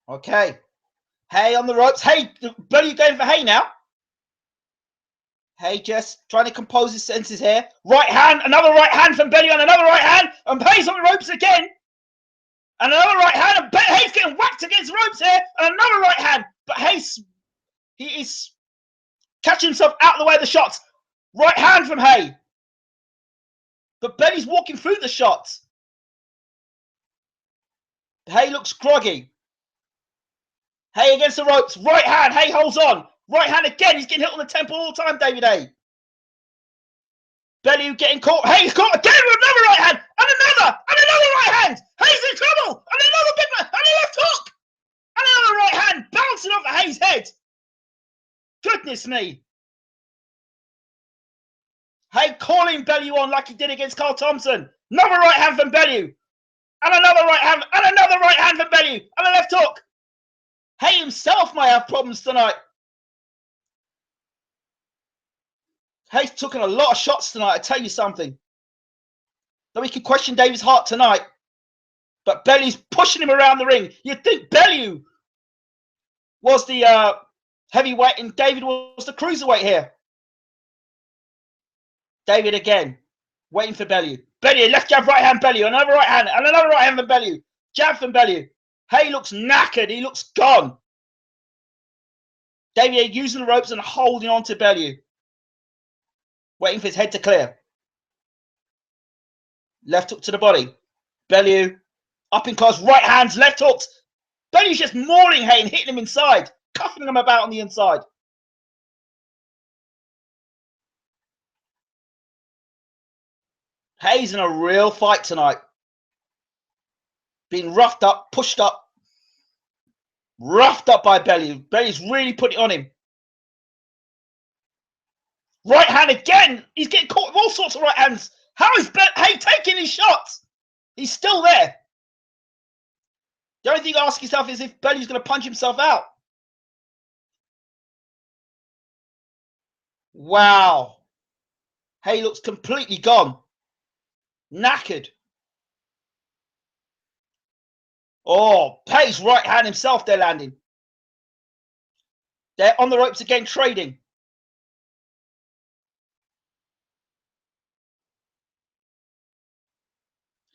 Okay. Haye on the ropes. Haye, Bellew going for Haye now. Haye just trying to compose his senses here. Right hand, another right hand from Bellew, and another right hand, and Haye's on the ropes again. And another right hand, and Haye's getting whacked against the ropes here, and another right hand. But he is catching himself out of the way of the shots. Right hand from Haye. But Bellew's walking through the shots. Haye looks groggy. Haye against the ropes. Right hand. Haye holds on. Right hand again. He's getting hit on the temple all the time, David Haye. Bellew getting caught. Haye's caught again with another right hand. And another right hand. Haye's in trouble. And another big one. And a left hook. And another right hand bouncing off of Haye's head. Goodness me. Haye calling Bellew on like he did against Carl Thompson. Another right hand from Bellew. And another right hand. And another right hand from Bellew. And a left hook. Haye himself might have problems tonight. Haye's taken a lot of shots tonight, I tell you something. Though we can question David's heart tonight, but Bellew's pushing him around the ring. You'd think Bellew was the heavyweight and David was the cruiserweight here. David again, waiting for Bellew. Bellew, left jab, right hand, Bellew, another right hand, and another right hand from Bellew. Jab from Bellew. Haye looks knackered, he looks gone. David using the ropes and holding on to Bellew. Waiting for his head to clear. Left hook to the body. Bellew up in class, right hands, left hooks. Bellew's just mauling Haye and hitting him inside, cuffing him about on the inside. Haye's in a real fight tonight. Being roughed up, pushed up. Roughed up by Bellew. Bellew's really put it on him. Right hand again. He's getting caught with all sorts of right hands. How is Haye taking his shots? He's still there. The only thing you ask yourself is if Bellew's going to punch himself out. Wow. Haye looks completely gone. Knackered. Oh, Haye's right hand himself they're landing. They're on the ropes again, trading.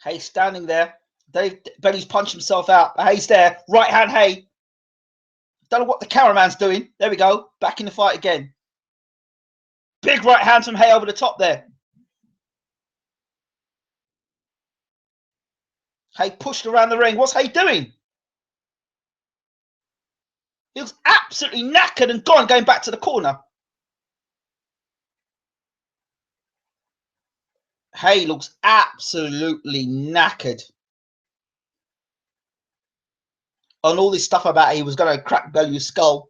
Haye standing there. Bellew's punched himself out. Haye's there. Right hand Haye. Don't know what the cameraman's doing. There we go. Back in the fight again. Big right hand from Haye over the top there. Haye pushed around the ring. What's Haye doing? He looks absolutely knackered and gone, going back to the corner. Haye looks absolutely knackered. On all this stuff about he was going to crack Bellew's skull.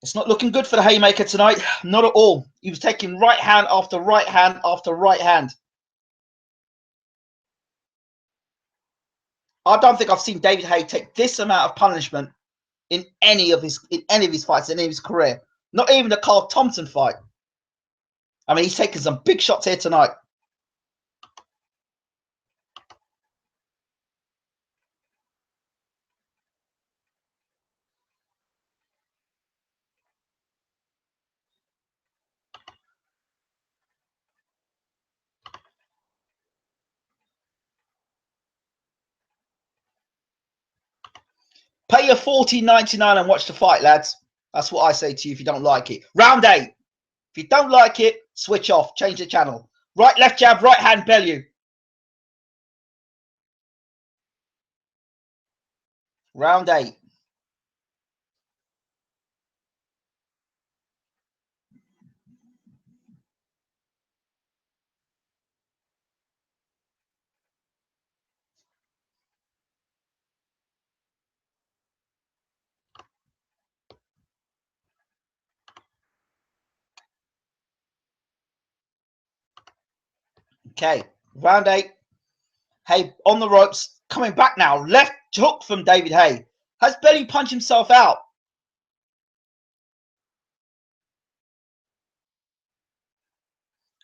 It's not looking good for the Haymaker tonight. Not at all. He was taking right hand after right hand after right hand. I don't think I've seen David Haye take this amount of punishment in any of his fights, in any of his career. Not even the Carl Thompson fight. I mean, he's taken some big shots here tonight. Pay your $14.99 and watch the fight, lads. That's what I say to you if you don't like it. Round 8. If you don't like it, switch off. Change the channel. Right, left jab, right hand, Bellew. Round 8. Okay, round 8. Haye on the ropes, coming back now. Left hook from David Haye. Has Bellew punched himself out?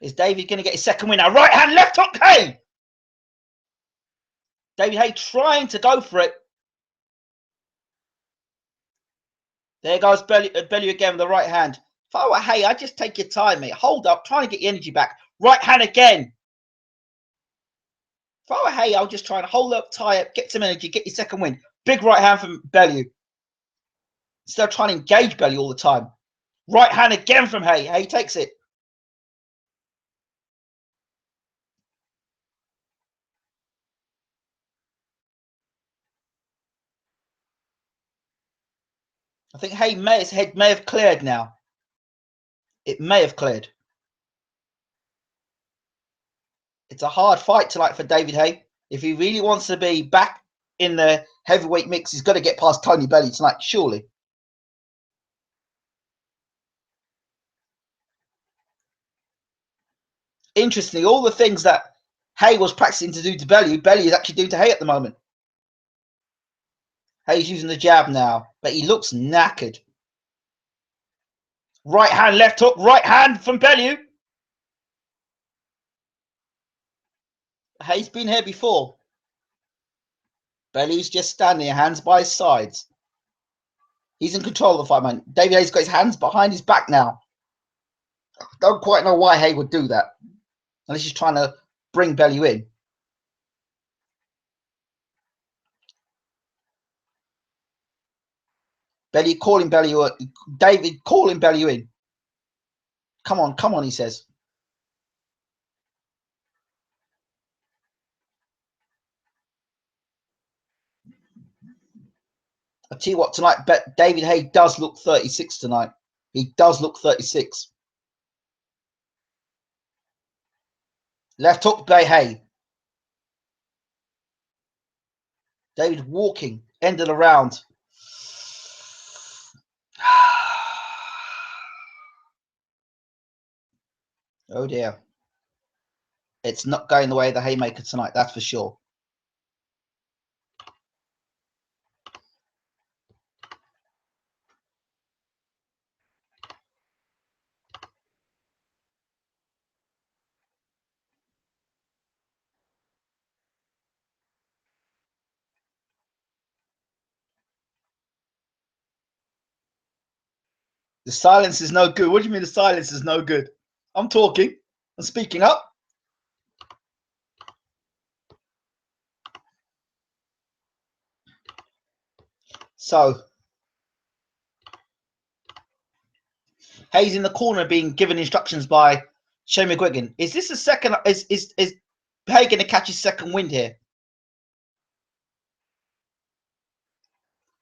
Is David going to get his second win now? Right hand, left hook, Haye. David Haye trying to go for it. There goes Bellew again with the right hand. If I were Haye, I'd just take your time, mate. Hold up, trying to get your energy back. Right hand again. If I were Haye, I'll just try and hold up, tie up, get some energy, get your second win. Big right hand from Bellew. Instead of trying to engage Bellew all the time. Right hand again from Haye. Haye takes it. I think Haye's head may have cleared now. It may have cleared. It's a hard fight tonight for David Haye. If he really wants to be back in the heavyweight mix, he's got to get past Tony Bellew tonight, surely. Interestingly, all the things that Haye was practicing to do to Bellew, Bellew is actually doing to Haye at the moment. Haye's using the jab now, but he looks knackered. Right hand, left hook, right hand from Bellew. Haye's been here before. Bellew's just standing there, hands by his sides. He's in control of the fight, man. David Haye's got his hands behind his back now. Don't quite know why Haye would do that. Unless he's trying to bring Bellew in. Bellew calling Bellew. David calling Bellew in. Come on, he says. I tell you what, tonight, David Haye does look 36 tonight. He does look 36. Left hook by Haye. David walking, end of the round. Oh dear. It's not going the way of the Haymaker tonight, that's for sure. The silence is no good. What do you mean the silence is no good? I'm talking. I'm speaking up. So, Haye's in the corner being given instructions by Shane McGuigan. Is this a second? Is Haye going to catch his second wind here?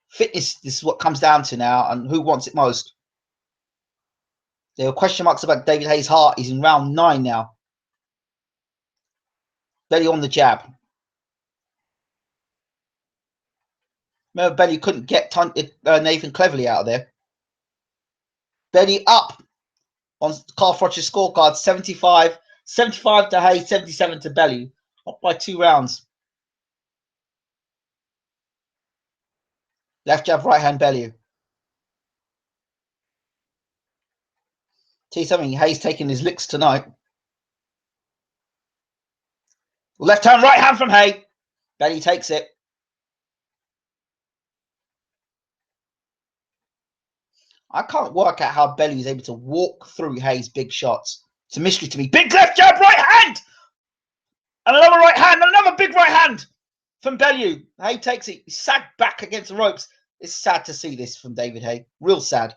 Fitness, this is what comes down to now, and who wants it most. There were question marks about David Haye's heart. He's in round 9 now. Bellew on the jab. Remember, Bellew couldn't get Nathan Cleverly out of there. Bellew up on Carl Froch's scorecard, 75 to Haye, 77 to Bellew. Up by 2 rounds. Left jab, right hand, Bellew. Tell you something, Haye's taking his licks tonight. Left hand, right hand from Haye. Bellew takes it. I can't work out how Bellew is able to walk through Haye's big shots. It's a mystery to me. Big left jab, right hand! And another right hand, another big right hand from Bellew. Haye takes it. He sagged back against the ropes. It's sad to see this from David Haye. Real sad.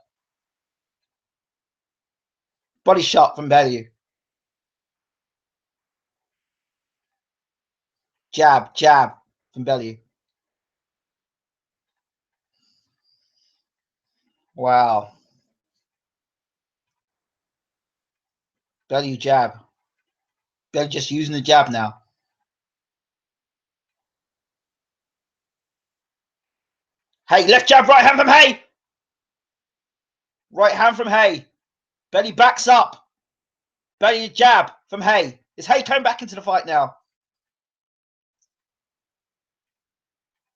Body shot from Bellew. Jab, jab from Bellew. Wow. Bellew jab. Bellew just using the jab now. Haye, left jab, right hand from Haye. Right hand from Haye. Bellew backs up. Bellew jab from Haye. Is Haye coming back into the fight now?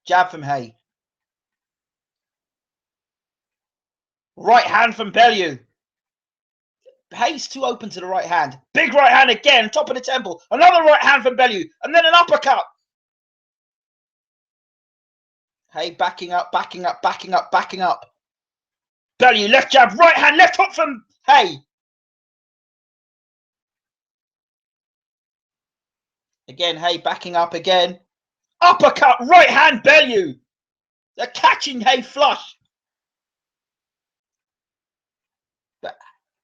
Jab from Haye. Right hand from Bellew. Haye's too open to the right hand. Big right hand again, top of the temple. Another right hand from Bellew. And then an uppercut. Haye backing up, backing up, backing up, backing up. Bellew, left jab, right hand, left hook from Haye. Again, Haye backing up again. Uppercut, right hand, Bellew. They're catching Haye flush.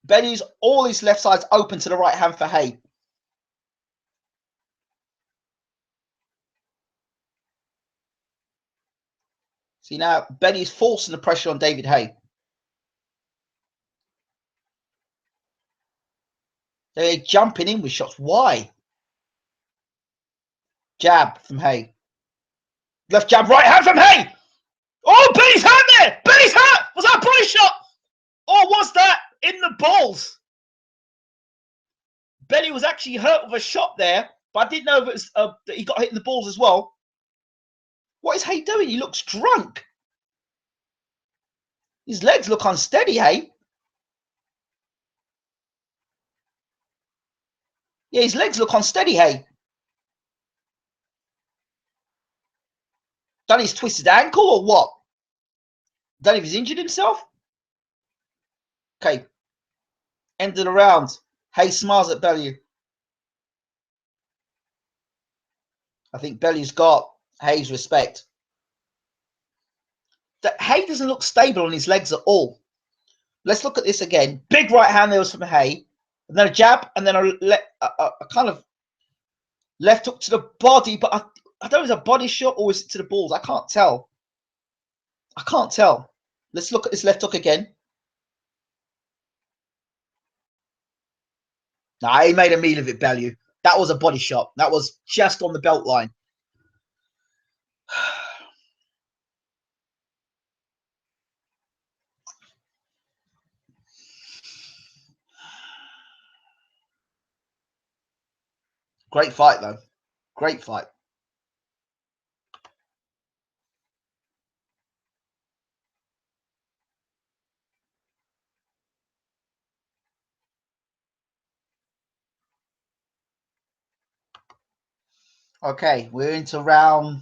Bellew's all his left side's open to the right hand for Haye. See now, Bellew's forcing the pressure on David Haye. They're jumping in with shots. Why? Jab from Haye. Left jab, right hand from Haye. Oh, Bellew's hurt there. Bellew's hurt. Was that a body shot? Or was that in the balls? Bellew was actually hurt with a shot there, but I didn't know if it was that he got hit in the balls as well. What is Haye doing? He looks drunk. His legs look unsteady, Haye. Yeah, his legs look unsteady, Haye. Done his twisted ankle or what? Don't know if he's injured himself. Okay. End of the round. Haye smiles at Bellew. I think Bellew's got Haye's respect. That Haye doesn't look stable on his legs at all. Let's look at this again. Big right hand there was from Haye. And then a jab and then a kind of left hook to the body. But I don't know if it's a body shot or is it to the balls. I can't tell. I can't tell. Let's look at this left hook again. Nah, he made a meal of it, Bellew. That was a body shot. That was just on the belt line. Great fight, though. Great fight. Okay, we're into round.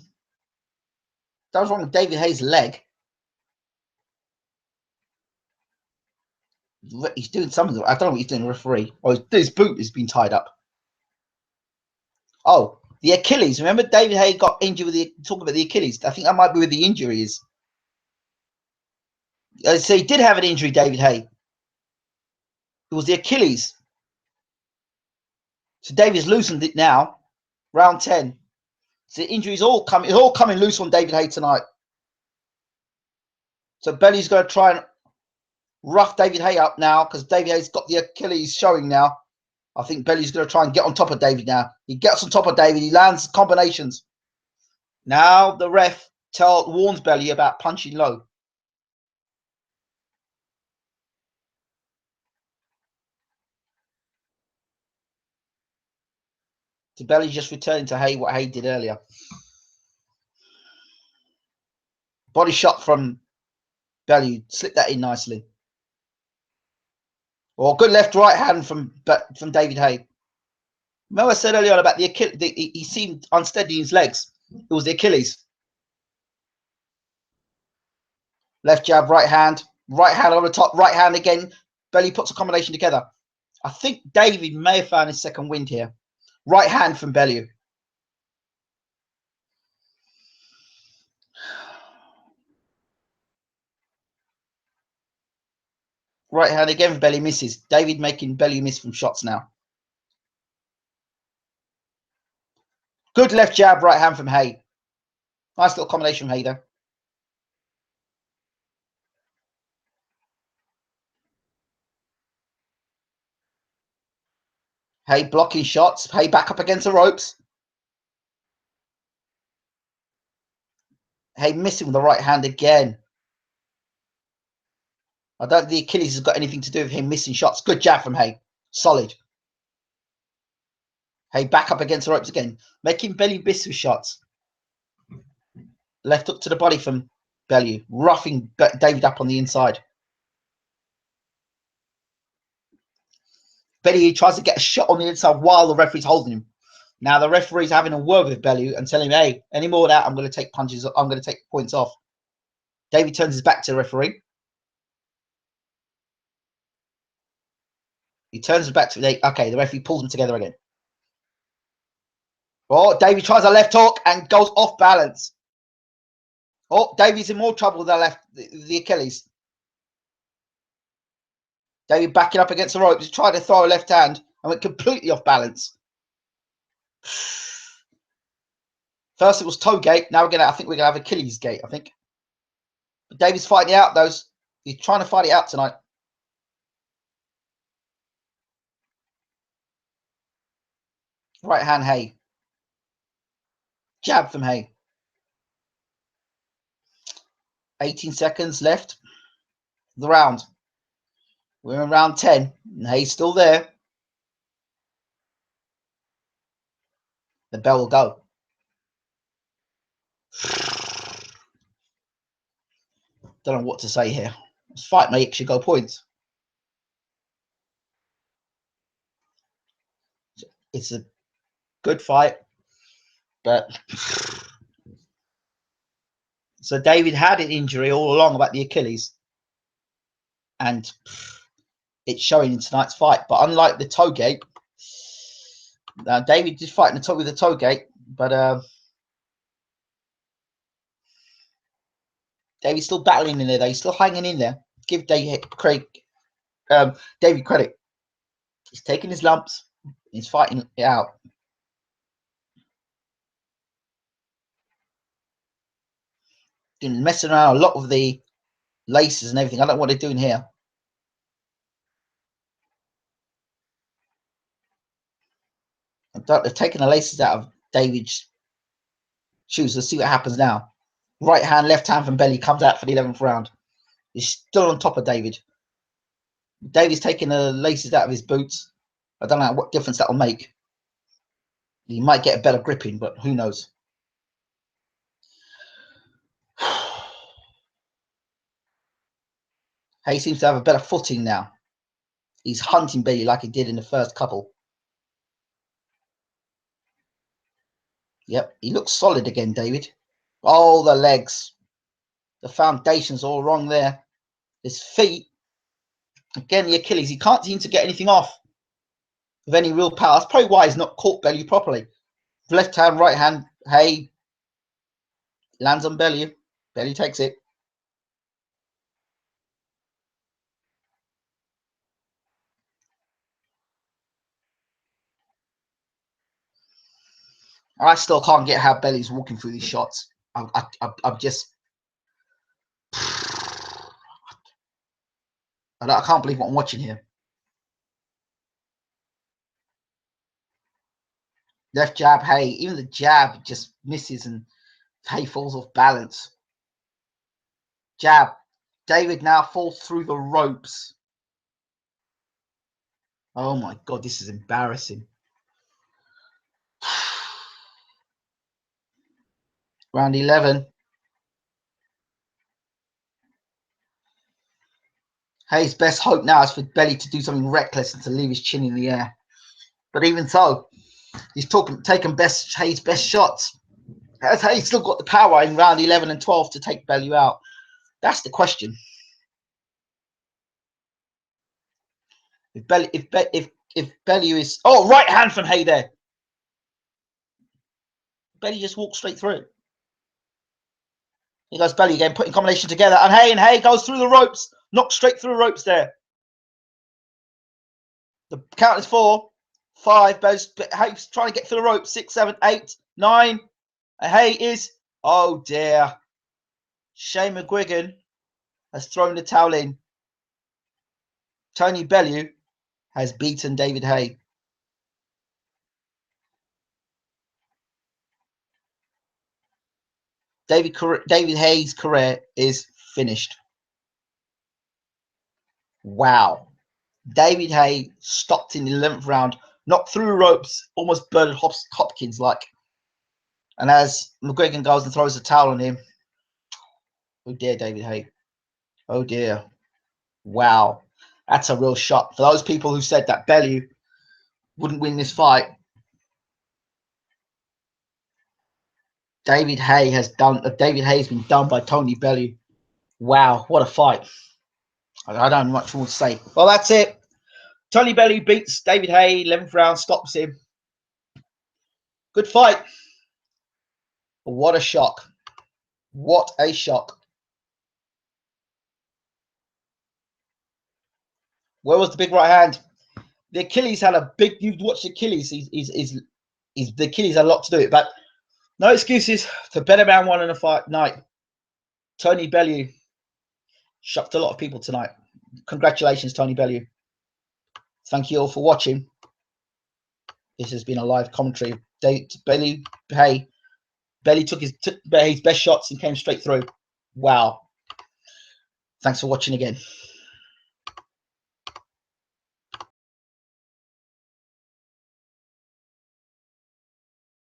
That was wrong with David Haye's leg. He's doing something. I don't know what he's doing, referee. Or his boot has been tied up. Oh, the Achilles. Remember David Haye got injured with the talking about the Achilles. I think that might be where the injury is. So he did have an injury, David Haye. It was the Achilles. So David's loosened it now. Round 10. So the injury's all coming. It's all coming loose on David Haye tonight. So Bellew's going to try and rough David Haye up now because David Haye's got the Achilles showing now. I think Bellew's going to try and get on top of David now. He gets on top of David. He lands combinations. Now the ref warns Bellew about punching low. So Bellew's just returning to Haye what Haye did earlier. Body shot from Bellew. Slip that in nicely. Or good left right hand from David Haye. Remember I said earlier on about the Achilles. He seemed unsteady in his legs. It was the Achilles. Left jab, right hand on the top, right hand again. Bellew puts a combination together. I think David may have found his second wind here. Right hand from Bellew. Right hand again. Bellew misses. David making Bellew miss from shots now. Good left jab, right hand from Haye. Nice little combination from Haye there. Haye blocking shots. Haye back up against the ropes. Haye missing with the right hand again. I don't think the Achilles has got anything to do with him missing shots. Good jab from Haye. Solid. Haye back up against the ropes again. Making Bellew miss with shots. Left hook to the body from Bellew. Roughing David up on the inside. Bellew tries to get a shot on the inside while the referee's holding him. Now the referee's having a word with Bellew and telling him, hey, any more of that, I'm going to take punches. I'm going to take points off. David turns his back to the referee. He turns his back to the... Okay, the referee pulls them together again. Oh, David tries a left hook and goes off balance. Oh, David's in more trouble with the Achilles. David backing up against the ropes. He's tried to throw a left hand and went completely off balance. First it was toe gate. Now I think we're gonna have Achilles gate. I think. But David's fighting it out. He's trying to fight it out tonight. Right hand Haye. Jab from Haye. 18 seconds left. The round. We're in round 10. And Haye's still there. The bell will go. Don't know what to say here. This fight may actually go points. It's a good fight, but so David had an injury all along about the Achilles, and it's showing in tonight's fight. But unlike the toe gate, David did fight in the with the toe gate, but David's still battling in there. Though he's still hanging in there. Give David credit. He's taking his lumps. He's fighting it out. Been messing around a lot with the laces and everything. I don't know what they're doing here. They're taking the laces out of David's shoes. Let's see what happens now. Right hand, left hand from Bellew comes out for the 11th round. He's still on top of David. David's taking the laces out of his boots. I don't know what difference that will make. He might get a better gripping, but who knows? Haye seems to have a better footing now. He's hunting Bellew like he did in the first couple. Yep, he looks solid again, David. Oh, the legs. The foundation's all wrong there. His feet. Again, the Achilles. He can't seem to get anything off with any real power. That's probably why he's not caught Bellew properly. Left hand, right hand. Haye lands on Bellew. Bellew takes it. I still can't get how Bellew's walking through these shots. I'm just... I can't believe what I'm watching here. Left jab, Haye. Even the jab just misses and Haye falls off balance. Jab. David now falls through the ropes. Oh my God, this is embarrassing. Round 11. Haye's best hope now is for Bellew to do something reckless and to leave his chin in the air. But even so, he's taking Haye's best shots. Has Haye still got the power in round 11 and 12 to take Bellew out? That's the question. If Bellew is... Oh, right hand from Haye there. Bellew just walks straight through it. He goes Bellew again, putting combination together. And Haye goes through the ropes. Knocks straight through the ropes there. The count is 4, 5. Haye's trying to get through the rope. 6, 7, 8, 9. And Haye is, oh dear. Shane McGuigan has thrown the towel in. Tony Bellew has beaten David Haye. David Haye's career is finished. Wow. David Haye stopped in the 11th round, knocked through ropes, almost Bernard Hopkins like. And as McGuigan goes and throws a towel on him, oh dear, David Haye. Oh dear. Wow. That's a real shock. For those people who said that Bellew wouldn't win this fight, David Haye has been done by Tony Bellew. Wow, what a fight. I don't have much more to say. Well, that's it. Tony Bellew beats David Haye, 11th round, stops him. Good fight. But what a shock. What a shock. Where was the big right hand? The Achilles had a big, you've watched the Achilles, the Achilles had a lot to do with it, but no excuses. The better man won in a fight night. Tony Bellew shocked a lot of people tonight. Congratulations, Tony Bellew. Thank you all for watching. This has been a live commentary of Bellew Haye. Bellew took his best shots and came straight through. Wow. Thanks for watching again.